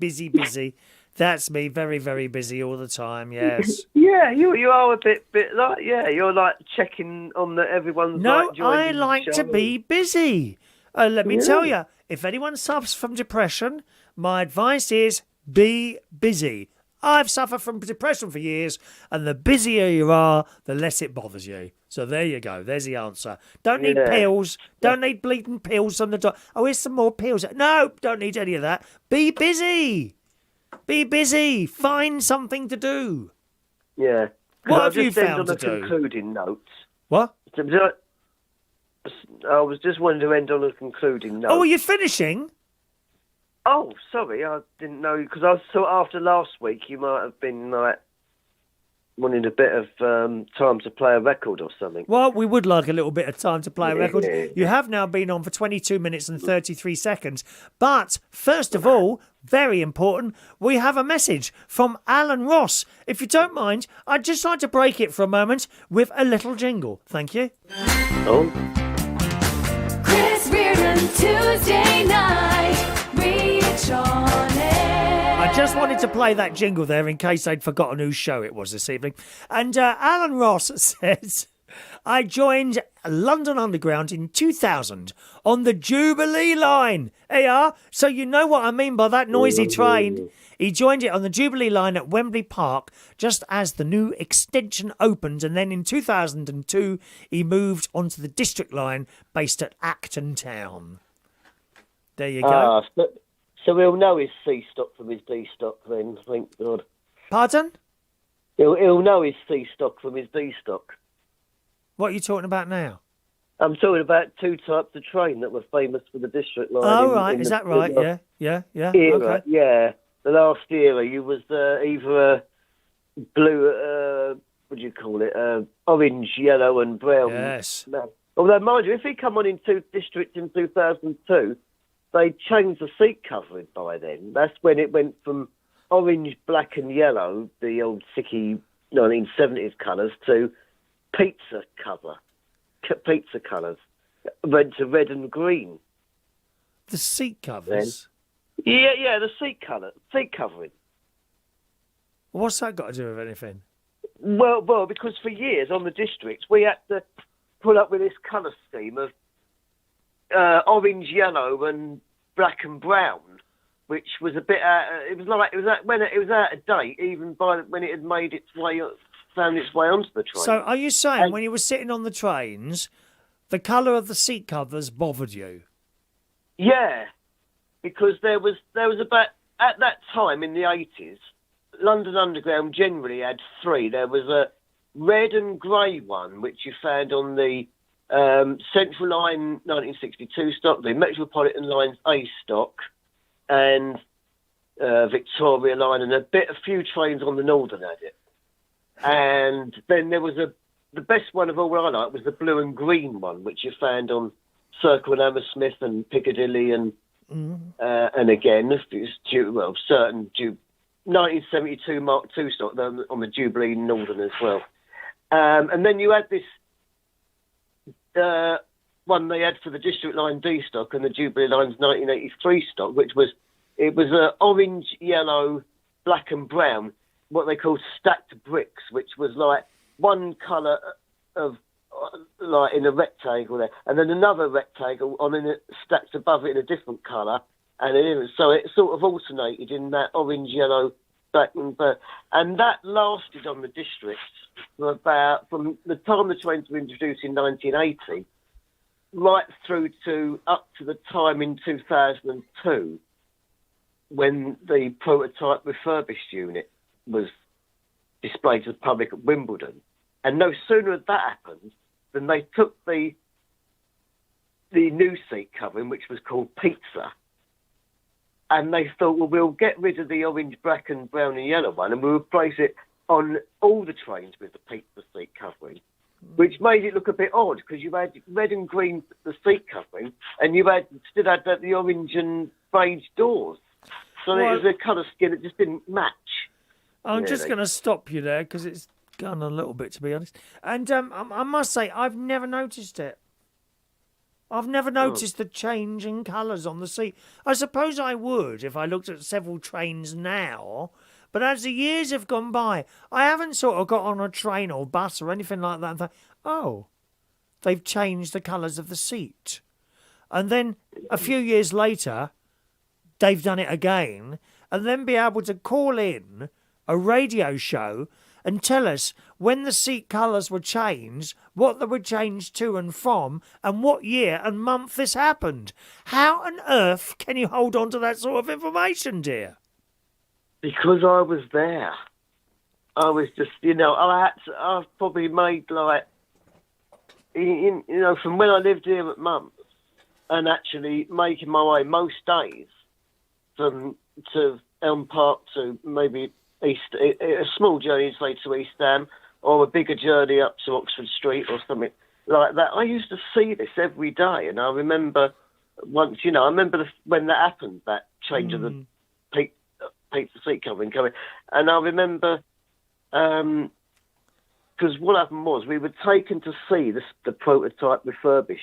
That's me, very, very busy all the time. Yes. Yeah, you are a bit like you're like checking on that everyone's. No, like joining I like the to show. be busy. Let me tell you, if anyone suffers from depression, my advice is be busy. I've suffered from depression for years, and the busier you are, the less it bothers you. So there you go. There's the answer. Don't need pills. Don't need bleeding pills from the doctor. Oh, here's some more pills. No, don't need any of that. Be busy. Be busy. Find something to do. Yeah. What I'll have you just end found on to a do? concluding note. What? I was just wanting to end on a concluding note. Oh, are you finishing? Oh, sorry, I didn't know, because I thought after last week you might have been like wanting a bit of time to play a record or something. Well, we would like a little bit of time to play a record. You have now been on for 22 minutes and 33 seconds. But first of all, very important, we have a message from Alan Ross. If you don't mind, I'd just like to break it for a moment with a little jingle. Thank you. Oh. Chris Reardon, Tuesday night. Reach on air. I just wanted to play that jingle there in case they'd forgotten whose show it was this evening. And Alan Ross says, I joined London Underground in 2000 on the Jubilee line. So you know what I mean by that noisy train. He joined it on the Jubilee line at Wembley Park just as the new extension opened, and then in 2002 he moved onto the District line based at Acton Town. There you go. So he'll know his C stock from his D stock then, thank God. Pardon? He'll know his C stock from his D stock. What are you talking about now? I'm talking about two types of train that were famous for the District line. Oh, right. Is that right? Yeah. Era, Okay. yeah. The last era, you was either a blue, what do you call it, orange, yellow and brown. Yes. Although, mind you, if he come on in District in 2002, they changed the seat covering by then. That's when it went from orange, black and yellow, the old sicky 1970s colours, to pizza colours. Went to red and green. The seat covers? Yeah, the seat covering. What's that got to do with anything? Well, because for years on the District, we had to put up with this colour scheme of orange, yellow, and black and brown, which was a bit. It was out of date, even by when it had found its way onto the train. So, are you saying when you were sitting on the trains, the colour of the seat covers bothered you? Yeah, because there was about at that time in the 80s, London Underground generally had three. There was a red and grey one, which you found on the Central Line 1962 stock, the Metropolitan Line's A stock, and Victoria Line, and a few trains on the Northern had it. And then there was the best one of all I liked was the blue and green one, which you found on Circle and Hammersmith and Piccadilly and again, certain 1972 Mark II stock on the Jubilee Northern as well. And then you had this one they had for the District Line D stock and the Jubilee Line's 1983 stock, which was orange, yellow, black and brown. what they called stacked bricks, which was like one colour of like in a rectangle there, and then another rectangle on in it stacked above it in a different colour, and so it sort of alternated in that orange, yellow, black, and that lasted on the district for about from the time the trains were introduced in 1980, right through to up to the time in 2002 when the prototype refurbished unit was displayed to the public at Wimbledon. And no sooner had that happened than they took the new seat covering, which was called Pizza, and they thought, well, we'll get rid of the orange, black and brown and yellow one and we'll replace it on all the trains with the Pizza seat covering, which made it look a bit odd because you had red and green the seat covering and you still had the orange and beige doors. So it was a colour scheme that just didn't match. I'm just going to stop you there because it's gone a little bit, to be honest. And I must say, I've never noticed it. I've never noticed the change in colours on the seat. I suppose I would if I looked at several trains now. But as the years have gone by, I haven't sort of got on a train or bus or anything like that and thought, oh, they've changed the colours of the seat. And then a few years later, they've done it again, and then be able to call in a radio show and tell us when the seat colours were changed, what they were changed to and from, and what year and month this happened. How on earth can you hold on to that sort of information, dear? Because I was there. I was just, I've probably made like, from when I lived here at Mum's and actually making my way most days to Elm Park to maybe a small journey, say, to East Ham, or a bigger journey up to Oxford Street or something like that. I used to see this every day, and I remember once, when that happened, that change of the pizza seat covering coming, and I remember because what happened was we were taken to see the prototype refurbished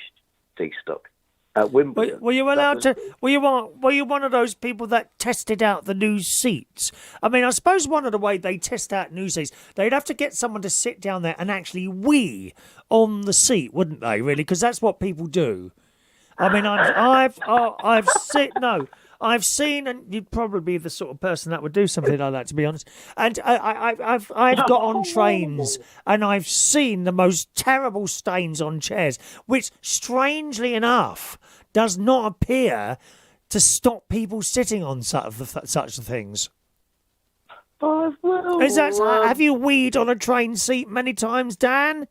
D-Stock at Wimbledon. Were you allowed to? Were you one of those people that tested out the new seats? I mean, I suppose one of the way they test out new seats, they'd have to get someone to sit down there and actually wee on the seat, wouldn't they? Really, because that's what people do. I mean, I've seen, and you'd probably be the sort of person that would do something like that, to be honest. And I've got on trains and I've seen the most terrible stains on chairs, which, strangely enough, does not appear to stop people sitting on such things. Have you weed on a train seat many times, Dan?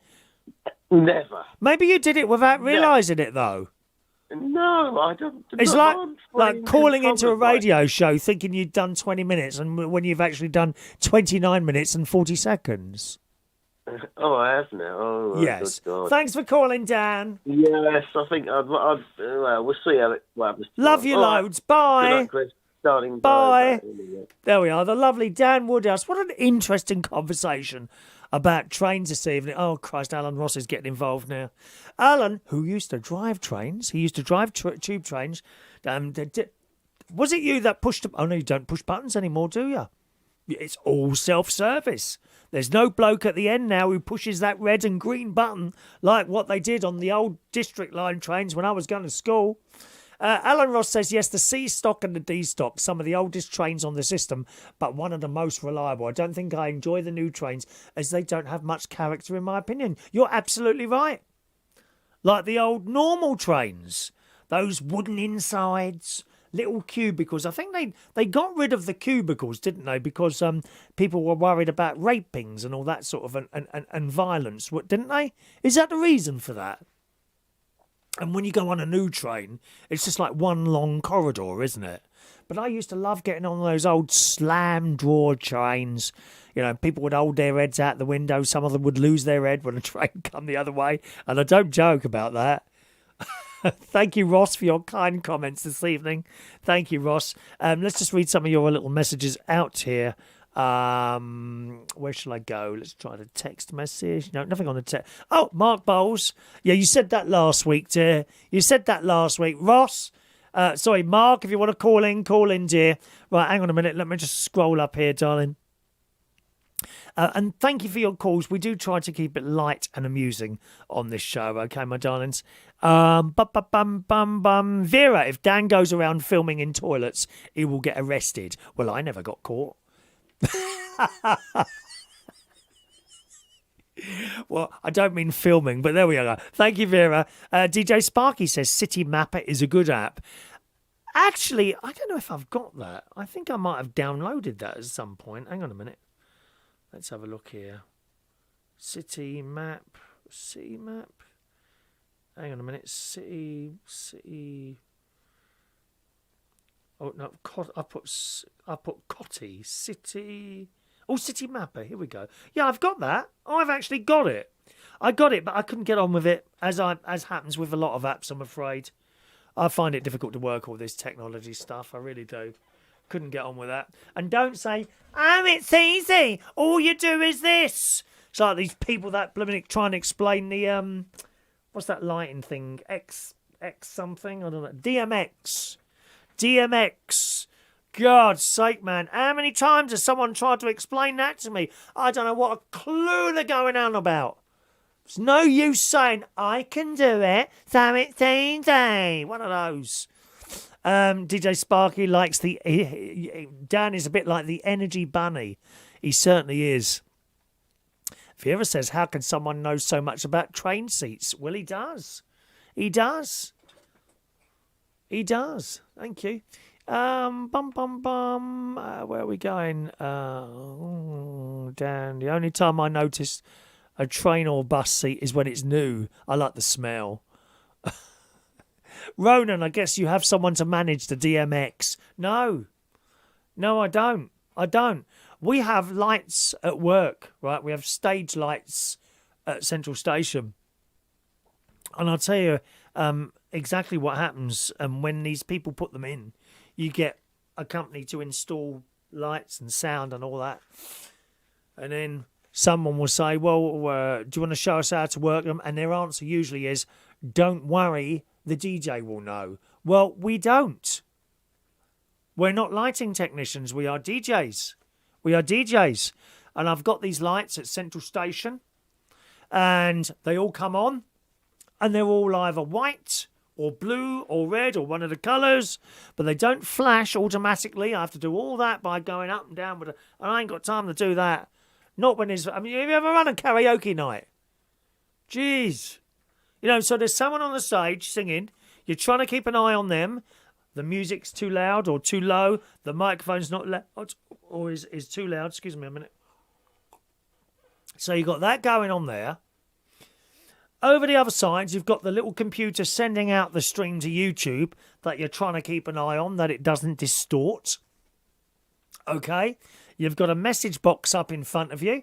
Never. Maybe you did it without realising it, though. No, I don't. It's like calling into a radio show thinking you'd done 20 minutes and when you've actually done 29 minutes and 40 seconds. Oh, I have now. Oh, yes. Good God. Thanks for calling, Dan. Yes, I think well, we'll see how it happens. Love you loads. Bye. Good luck, Chris. Darling, bye. There we are. The lovely Dan Woodhouse. What an interesting conversation about trains this evening. Oh, Christ, Alan Ross is getting involved now. Alan, who used to drive trains, he used to drive tube trains. Was it you that pushed... Oh, no, you don't push buttons anymore, do you? It's all self-service. There's no bloke at the end now who pushes that red and green button like what they did on the old District Line trains when I was going to school. Alan Ross says, yes, the C stock and the D stock, some of the oldest trains on the system, but one of the most reliable. I don't think I enjoy the new trains as they don't have much character, in my opinion. You're absolutely right. Like the old normal trains, those wooden insides, little cubicles. I think they got rid of the cubicles, didn't they? Because people were worried about rapings and all that sort of and violence, didn't they? Is that the reason for that? And when you go on a new train, it's just like one long corridor, isn't it? But I used to love getting on those old slam drawer trains. You know, people would hold their heads out the window. Some of them would lose their head when a train come the other way. And I don't joke about that. Thank you, Ross, for your kind comments this evening. Thank you, Ross. Let's just read some of your little messages out here. Where shall I go? Let's try the text message. No, nothing on the text. Oh, Mark Bowles. Yeah, you said that last week, dear. You said that last week. Ross, sorry, Mark, if you want to call in, dear. Right, hang on a minute. Let me just scroll up here, darling. And thank you for your calls. We do try to keep it light and amusing on this show, okay, my darlings? Vera, if Dan goes around filming in toilets, he will get arrested. Well, I never got caught. Well, I don't mean filming, but there we go. Thank you, Vera. DJ Sparky says City Mapper is a good app. Actually, I don't know if I've got that. I think I might have downloaded that at some point. Hang on a minute. Let's have a look here. City map. Hang on a minute. City. Oh no, I put Cotty. City. Oh, City Mapper. Here we go. Yeah, I've got that. I've actually got it. I got it, but I couldn't get on with it, as happens with a lot of apps, I'm afraid. I find it difficult to work all this technology stuff. I really do. Couldn't get on with that. And don't say, oh, it's easy. All you do is this. It's like these people that blooming trying to explain the, what's that lighting thing? X something? I don't know. DMX. God's sake, man. How many times has someone tried to explain that to me? I don't know what a clue they're going on about. It's no use saying, I can do it, so it's easy. One of those. DJ Sparky likes Dan is a bit like the energy bunny. He certainly is. Vera says, how can someone know so much about train seats? Well, he does. He does. Thank you. Where are we going? Dan, the only time I notice a train or bus seat is when it's new. I like the smell. Ronan, I guess you have someone to manage the DMX. No, I don't. We have lights at work, right? We have stage lights at Central Station. And I'll tell you exactly what happens when these people put them in. You get a company to install lights and sound and all that. And then someone will say, well, do you want to show us how to work them? And their answer usually is, don't worry, the DJ will know. Well, we don't. We're not lighting technicians. We are DJs. And I've got these lights at Central Station. And they all come on. And they're all either white or blue or red or one of the colours. But they don't flash automatically. I have to do all that by going up and down. And I ain't got time to do that. Not when there's... have you ever run a karaoke night? Jeez. So there's someone on the stage singing. You're trying to keep an eye on them. The music's too loud or too low. The microphone's not loud or is too loud. Excuse me a minute. So you've got that going on there. Over the other side, you've got the little computer sending out the stream to YouTube that you're trying to keep an eye on, that it doesn't distort. Okay? You've got a message box up in front of you,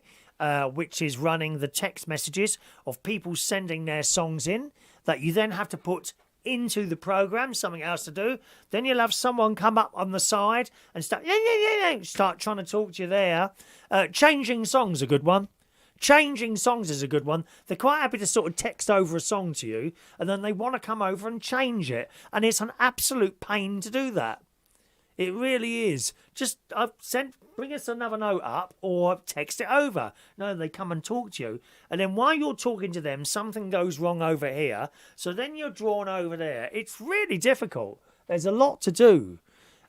which is running the text messages of people sending their songs in, that you then have to put into the program, something else to do. Then you'll have someone come up on the side and start trying to talk to you there. Changing songs a good one. Changing songs is a good one. They're quite happy to sort of text over a song to you, and then they want to come over and change it. And it's an absolute pain to do that. It really is. Just bring us another note up or text it over. No, they come and talk to you. And then while you're talking to them, something goes wrong over here. So then you're drawn over there. It's really difficult. There's a lot to do.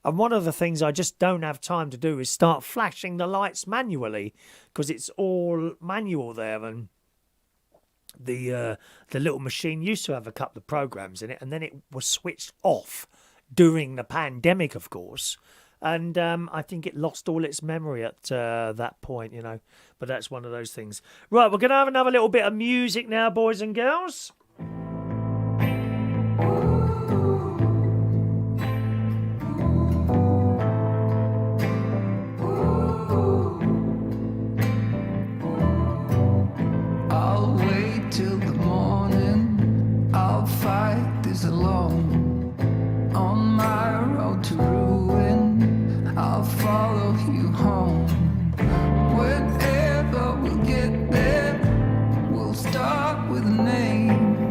And one of the things I just don't have time to do is start flashing the lights manually, because it's all manual there. And the little machine used to have a couple of programs in it, and then it was switched off during the pandemic, of course. And I think it lost all its memory at that point, But that's one of those things. Right, we're going to have another little bit of music now, boys and girls. I'll wait till the morning. I'll fight this alone. On my road to ruin, I'll follow you home. Whenever we'll get there, we'll start with a name.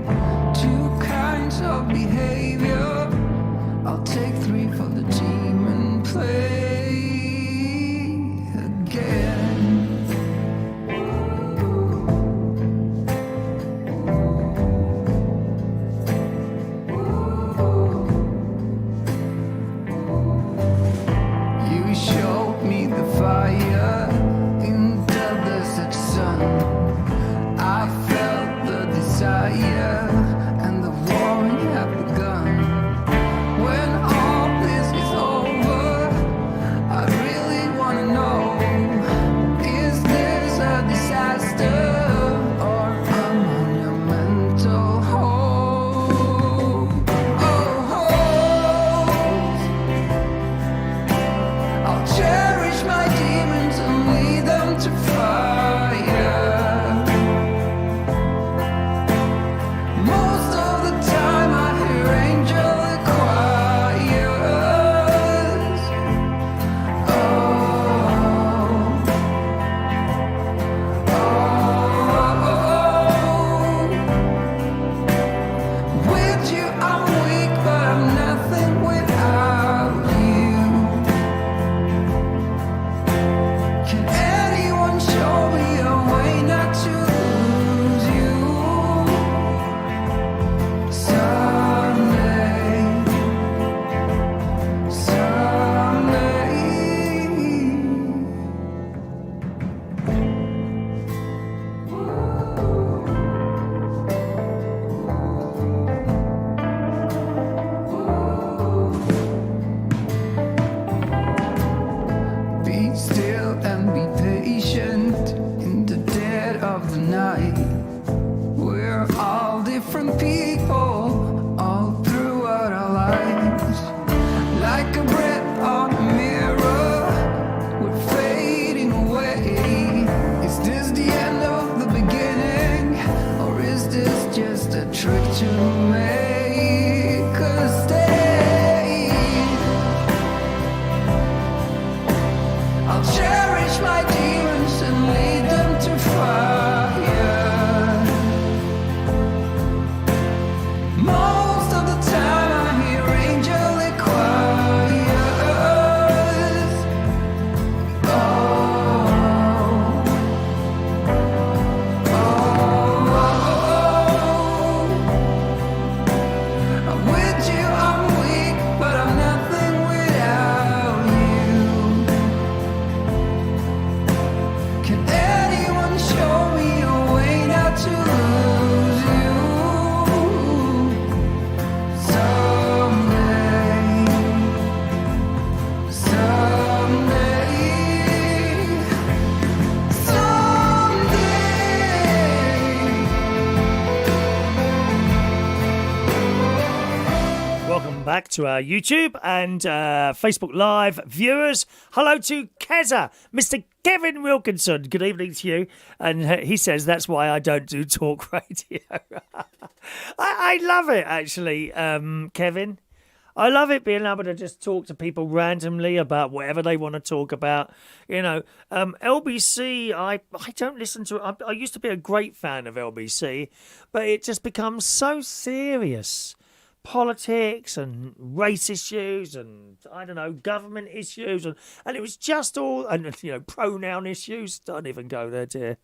back to our YouTube and Facebook Live viewers. Hello to Keza, Mr. Kevin Wilkinson. Good evening to you. And he says that's why I don't do talk radio. I love it, actually, Kevin. I love it being able to just talk to people randomly about whatever they want to talk about. You know, LBC, I don't listen to it. I used to be a great fan of LBC, but it just becomes so serious. Politics and race issues and, I don't know, government issues. And it was just all, and you know, pronoun issues. Don't even go there, dear.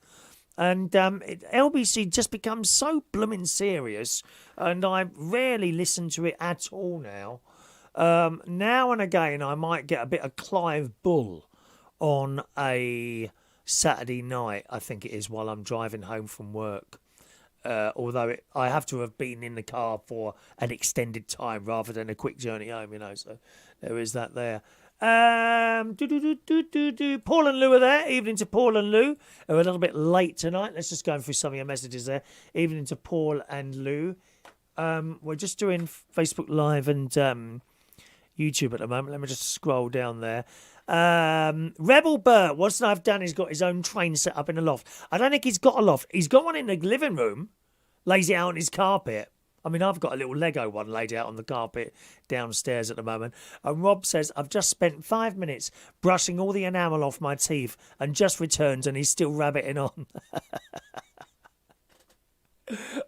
And LBC just becomes so blooming serious, and I rarely listen to it at all now. Now and again, I might get a bit of Clive Bull on a Saturday night, I think it is, while I'm driving home from work. Although I have to have been in the car for an extended time rather than a quick journey home, you know, so there is that there. Paul and Lou are there. Evening to Paul and Lou. They're a little bit late tonight. Let's just go through some of your messages there. Evening to Paul and Lou. We're just doing Facebook Live and YouTube at the moment. Let me just scroll down there. Rebel Bert wants to know if Danny's got his own train set up in the loft. I don't think he's got a loft. He's got one in the living room. Lays it out on his carpet. I mean, I've got a little Lego one laid out on the carpet downstairs at the moment. And Rob says, I've just spent 5 minutes brushing all the enamel off my teeth and just returned and he's still rabbiting on.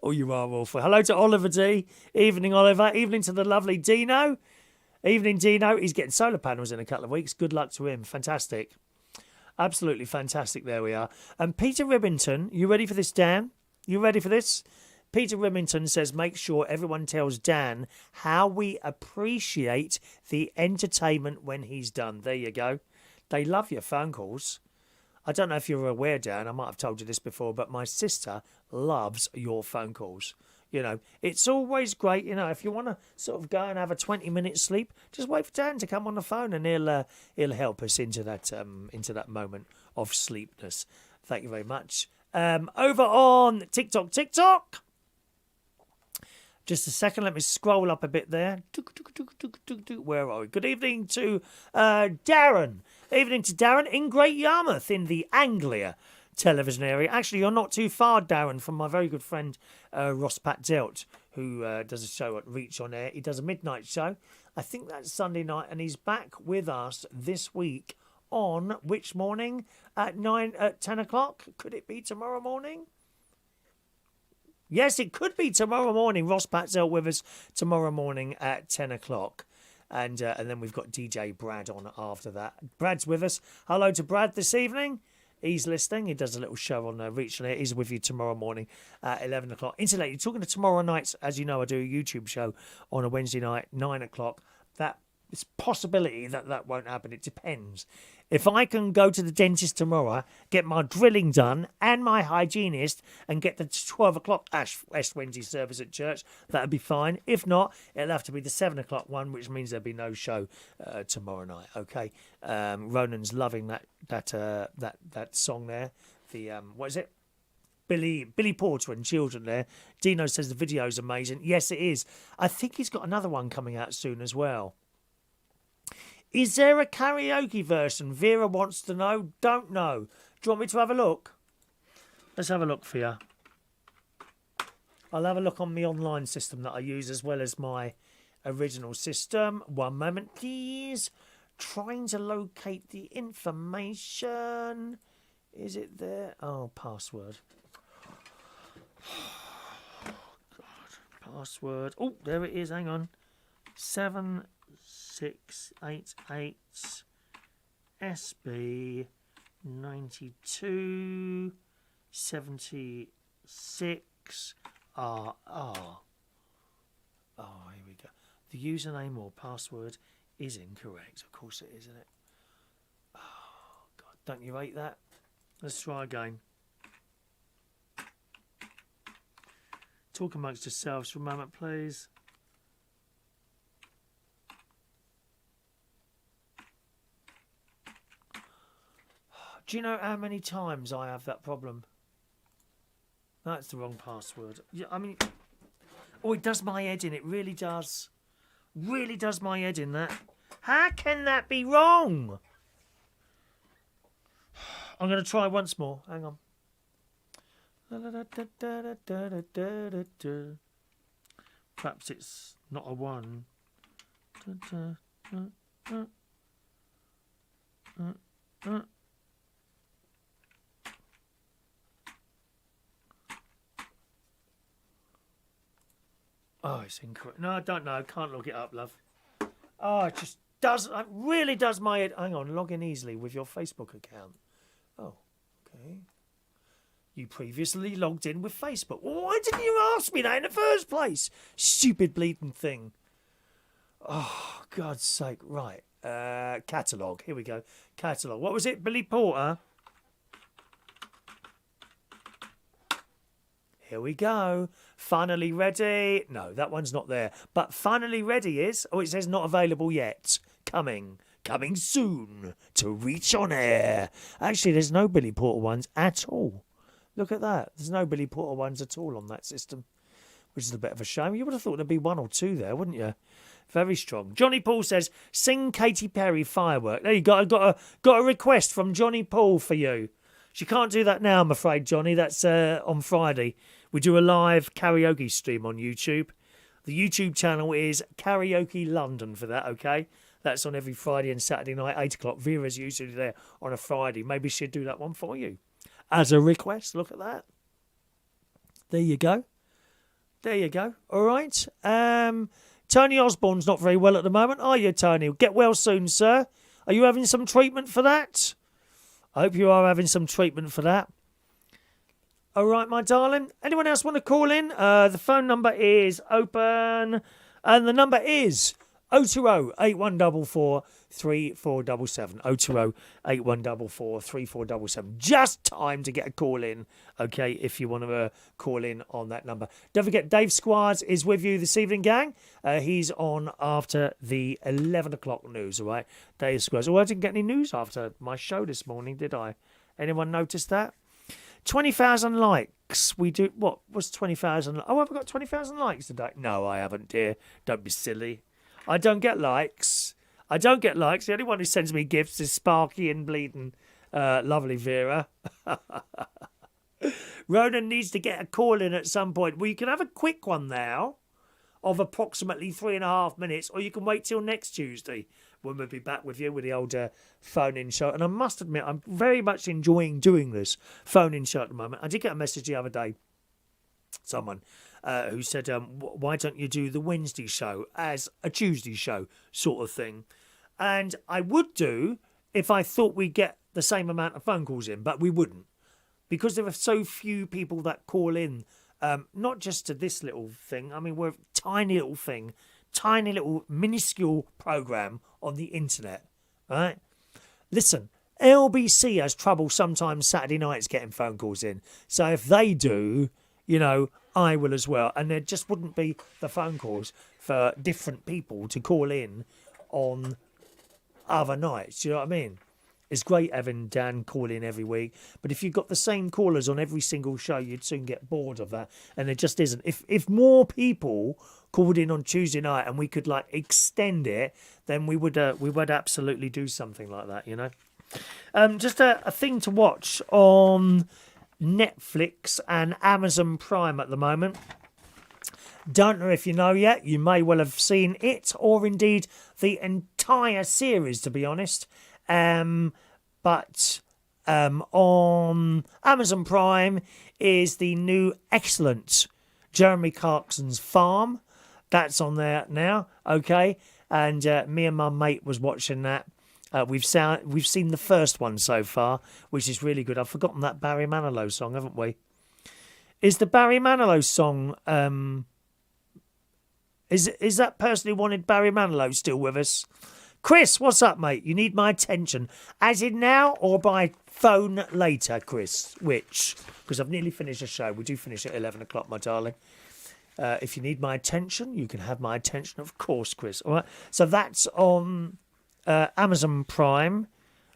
Oh, you are awful. Hello to Oliver D. Evening, Oliver. Evening to the lovely Dino. Evening, Dino. He's getting solar panels in a couple of weeks. Good luck to him. Fantastic. Absolutely fantastic. There we are. And Peter Ribbington, you ready for this, Dan? You ready for this? Peter Remington says, make sure everyone tells Dan how we appreciate the entertainment when he's done. There you go. They love your phone calls. I don't know if you're aware, Dan, I might have told you this before, but my sister loves your phone calls. You know, it's always great, you know, if you want to sort of go and have a 20-minute sleep, just wait for Dan to come on the phone and he'll help us into that moment of sleepness. Thank you very much. Over on TikTok. Just a second, let me scroll up a bit there. Where are we? Good evening to Darren. Evening to Darren in Great Yarmouth in the Anglia television area. Actually, you're not too far, Darren, from my very good friend Ross Pat Delt, who does a show at Reach on Air. He does a midnight show. I think that's Sunday night, and he's back with us this week on which morning? At 10 o'clock? Could it be tomorrow morning? Yes, it could be tomorrow morning. Ross Patzel with us tomorrow morning at 10 o'clock. And then we've got DJ Brad on after that. Brad's with us. Hello to Brad this evening. He's listening. He does a little show on Reach on Air. He's with you tomorrow morning at 11 o'clock. Incidentally, talking to tomorrow nights, as you know, I do a YouTube show on a Wednesday night, 9 o'clock. It's a possibility that won't happen. It depends. If I can go to the dentist tomorrow, get my drilling done and my hygienist and get the 12 o'clock Ash Wednesday service at church, that'd be fine. If not, it'll have to be the 7 o'clock one, which means there'll be no show tomorrow night. Okay. Ronan's loving that song there. The what is it? Billy Porter and Children there. Dino says the video's amazing. Yes, it is. I think he's got another one coming out soon as well. Is there a karaoke version? Vera wants to know. Don't know. Do you want me to have a look? Let's have a look for you. I'll have a look on the online system that I use as well as my original system. One moment, please. Trying to locate the information. Is it there? Oh, password. God. Password. Oh, there it is. Hang on. 7688 SB 9276 RR. Oh, here we go. The username or password is incorrect. Of course it is, isn't it? Oh, God. Don't you hate that? Let's try again. Talk amongst yourselves for a moment, please. Do you know how many times I have that problem? That's the wrong password. Yeah, I mean, oh, it does my head in. It really does. Really does my head in, that. How can that be wrong? I'm going to try once more. Hang on. Perhaps it's not a 1. Oh, it's incorrect. No, I don't know. I can't look it up, love. Oh, it just does. It really does my head. Hang on. Log in easily with your Facebook account. Oh, okay. You previously logged in with Facebook. Well, why didn't you ask me that in the first place? Stupid bleeding thing. Oh, God's sake. Right. Catalogue. Here we go. Catalogue. What was it? Billy Porter? Here we go. Finally ready. No, that one's not there. But finally ready is... Oh, it says not available yet. Coming soon to Reach on Air. Actually, there's no Billy Porter ones at all. Look at that. There's no Billy Porter ones at all on that system, which is a bit of a shame. You would have thought there'd be 1 or 2 there, wouldn't you? Very strong. Johnny Paul says, sing Katy Perry Firework. There you go. I got a request from Johnny Paul for you. She can't do that now, I'm afraid, Johnny. That's on Friday. We do a live karaoke stream on YouTube. The YouTube channel is Karaoke London for that, okay? That's on every Friday and Saturday night, 8 o'clock. Vera's usually there on a Friday. Maybe she'd do that one for you. As a request, look at that. There you go. There you go. All right. Tony Osborne's not very well at the moment, are you, Tony? Get well soon, sir. Are you having some treatment for that? I hope you are having some treatment for that. All right, my darling. Anyone else want to call in? The phone number is open, and the number is 020-8144-3477. 020-8144-3477. Just time to get a call in, okay, if you want to call in on that number. Don't forget, Dave Squires is with you this evening, gang. He's on after the 11 o'clock news, all right? Dave Squires. Oh, I didn't get any news after my show this morning, did I? Anyone notice that? 20,000 likes. We do... What was 20,000? Oh, have I got 20,000 likes today? No, I haven't, dear. Don't be silly. I don't get likes. The only one who sends me gifts is Sparky and bleeding lovely Vera. Ronan needs to get a call in at some point. Well, you can have a quick one now of approximately 3.5 minutes, or you can wait till next Tuesday when we'll be back with you with the old phone-in show. And I must admit, I'm very much enjoying doing this phone-in show at the moment. I did get a message the other day, someone who said, why don't you do the Wednesday show as a Tuesday show sort of thing? And I would do if I thought we'd get the same amount of phone calls in, but we wouldn't. Because there are so few people that call in, not just to this little thing. I mean, we're a tiny little thing, tiny little minuscule program on the internet, right? Listen, LBC has trouble sometimes Saturday nights getting phone calls in. So if they do, you know, I will as well. And there just wouldn't be the phone calls for different people to call in on other nights. Do you know what I mean? It's great having Dan call in every week, but if you've got the same callers on every single show, you'd soon get bored of that, and it just isn't. If more people called in on Tuesday night and we could like extend it, then we would absolutely do something like that, you know. Just a thing to watch on Netflix and Amazon Prime at the moment. Don't know if you know yet. You may well have seen it, or indeed the entire series, to be honest. But on Amazon Prime is the new excellent Jeremy Clarkson's Farm. That's on there now, okay? And me and my mate was watching that. We've seen the first one so far, which is really good. I've forgotten that Barry Manilow song, haven't we? Is the Barry Manilow song... Is that person who wanted Barry Manilow still with us? Chris, what's up, mate? You need my attention. As in now or by phone later, Chris? Which? Because I've nearly finished the show. We do finish at 11 o'clock, my darling. If you need my attention, you can have my attention, of course, Chris. All right. So that's on Amazon Prime.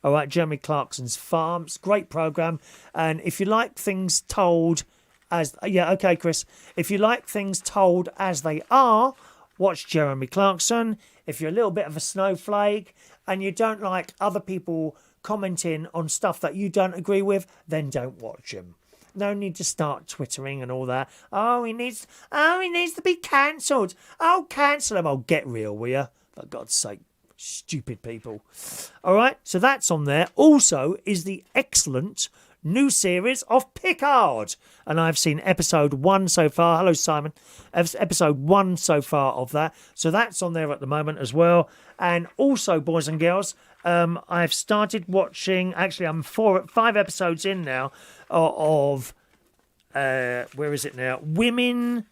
All right, Jeremy Clarkson's Farm. It's a great programme. And if you like things told as... Yeah, okay, Chris. If you like things told as they are, watch Jeremy Clarkson. If you're a little bit of a snowflake and you don't like other people commenting on stuff that you don't agree with, then don't watch him. No need to start twittering and all that. Oh, he needs to be cancelled. Oh, cancel him. Oh, get real, will you? For God's sake, stupid people. All right, so that's on there. Also is the excellent new series of Picard. And I've seen episode 1 so far. Hello, Simon. Episode 1 so far of that. So that's on there at the moment as well. And also, boys and girls, I've started watching, actually I'm 5 episodes in now of where is it now? Women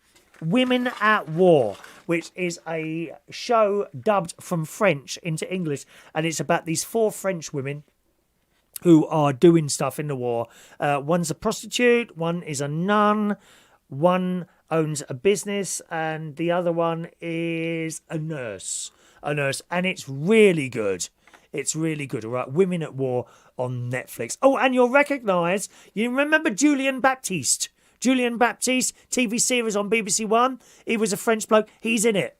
at War, which is a show dubbed from French into English, and it's about these 4 French women who are doing stuff in the war. One's a prostitute, one is a nun, one owns a business, and the other one is a nurse, and it's really good. It's really good, all right? Women at War on Netflix. Oh, and you'll recognise, you remember Julian Baptiste? Julian Baptiste, TV series on BBC One. He was a French bloke. He's in it,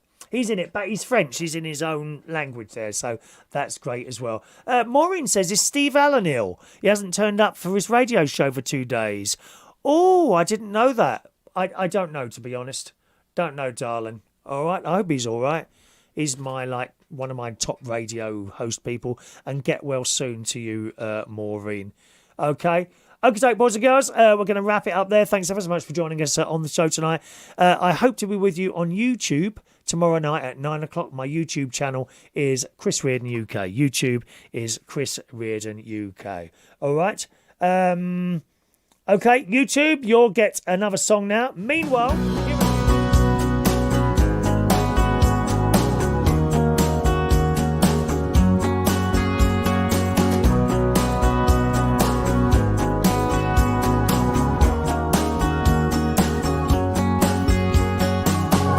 but he's French. He's in his own language there, so that's great as well. Maureen says, is Steve Allen ill? He hasn't turned up for his radio show for 2 days. Oh, I didn't know that. I don't know, to be honest. Don't know, darling. All right, I hope he's all right. He's one of my top radio host people, and get well soon to you, Maureen. Okay, boys and girls, we're going to wrap it up there. Thanks ever so much for joining us on the show tonight. I hope to be with you on YouTube tomorrow night at 9 o'clock. My YouTube channel is Chris Reardon UK. YouTube is Chris Reardon UK. All right. Okay, YouTube, you'll get another song now. Meanwhile,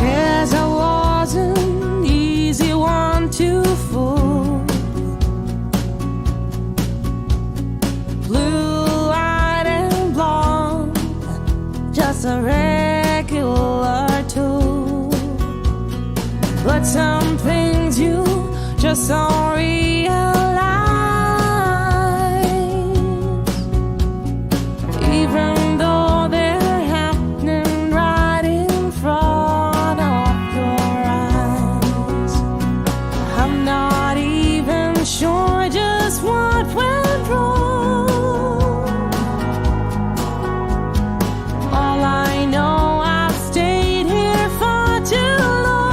Yes, I was an easy one to fool. Blue-eyed and blonde, just a regular tool. But some things you just don't realize. Even though they're happening right in front of your eyes. I'm not even sure just what went wrong. All I know, I've stayed here for too long.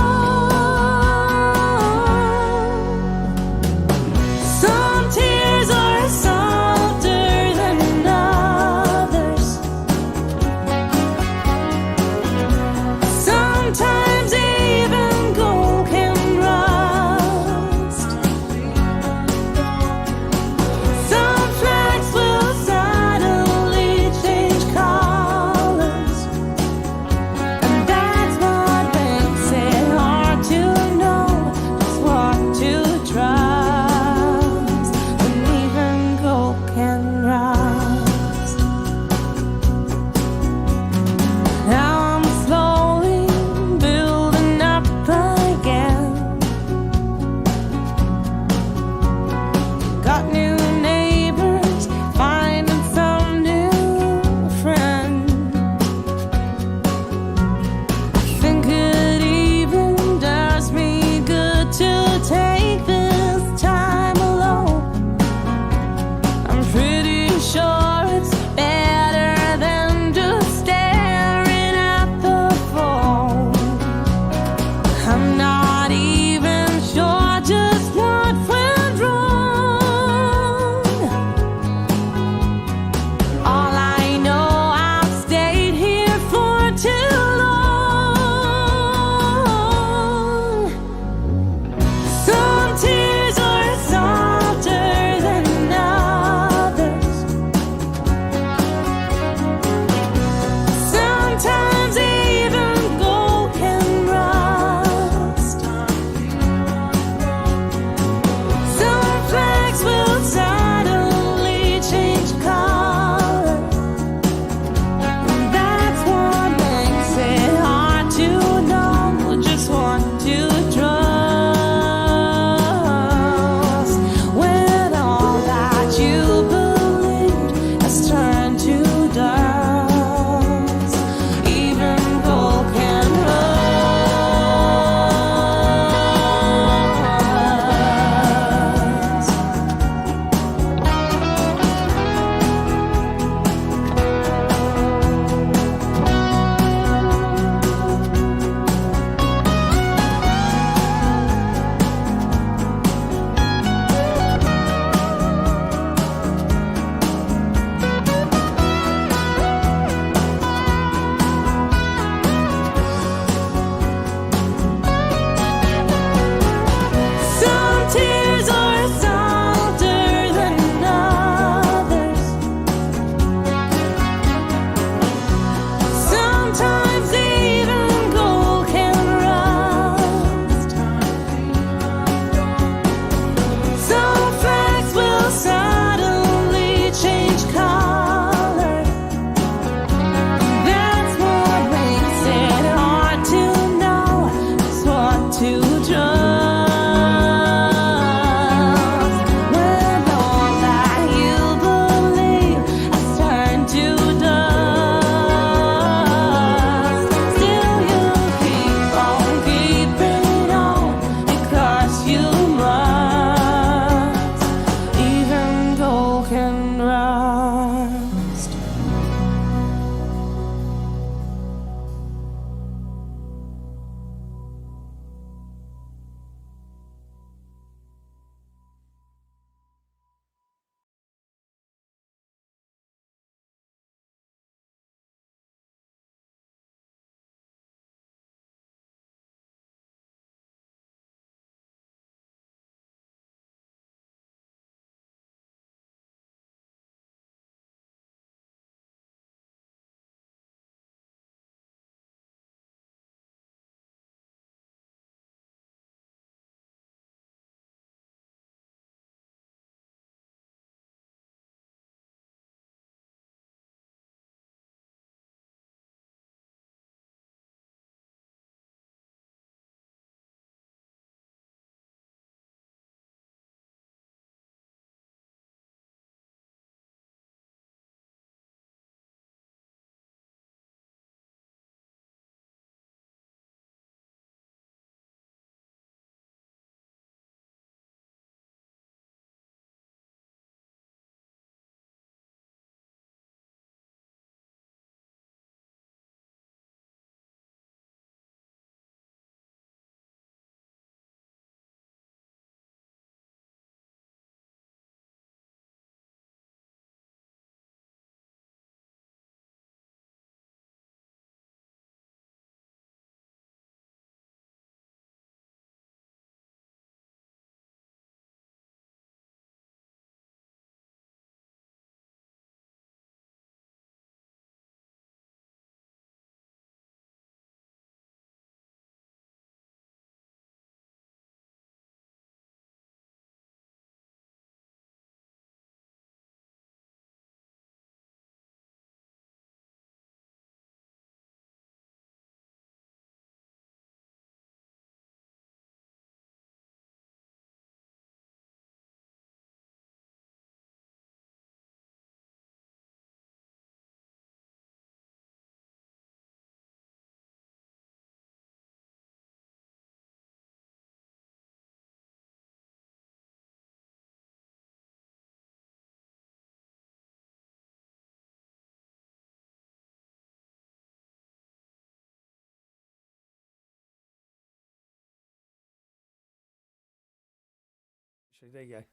Actually, there you go.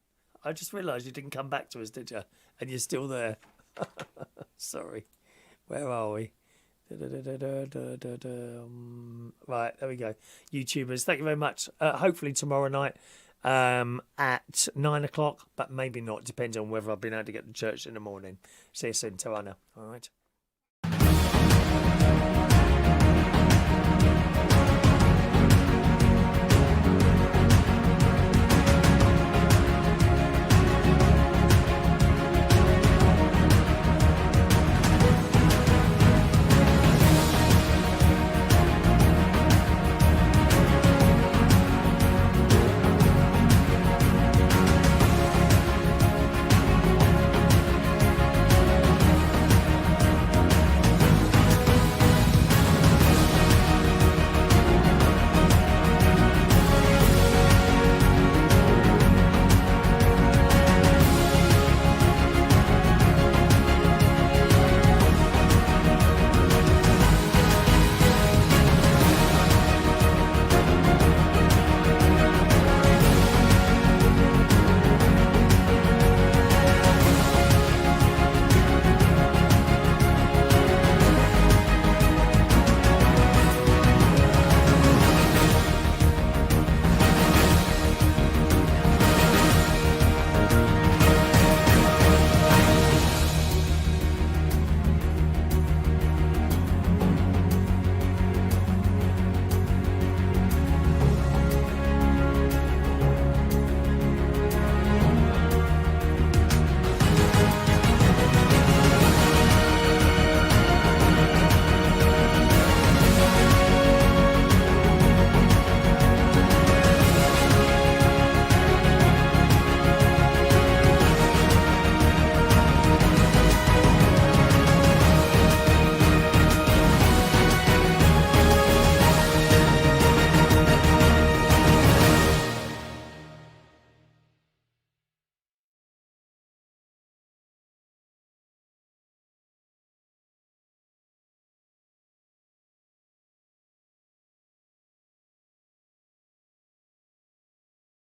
I just realised you didn't come back to us, did you? And you're still there. Sorry. Where are we? Right, there we go. YouTubers, thank you very much. Hopefully tomorrow night at 9 o'clock, but maybe not. Depends on whether I've been able to get to church in the morning. See you soon, Tawana. All right.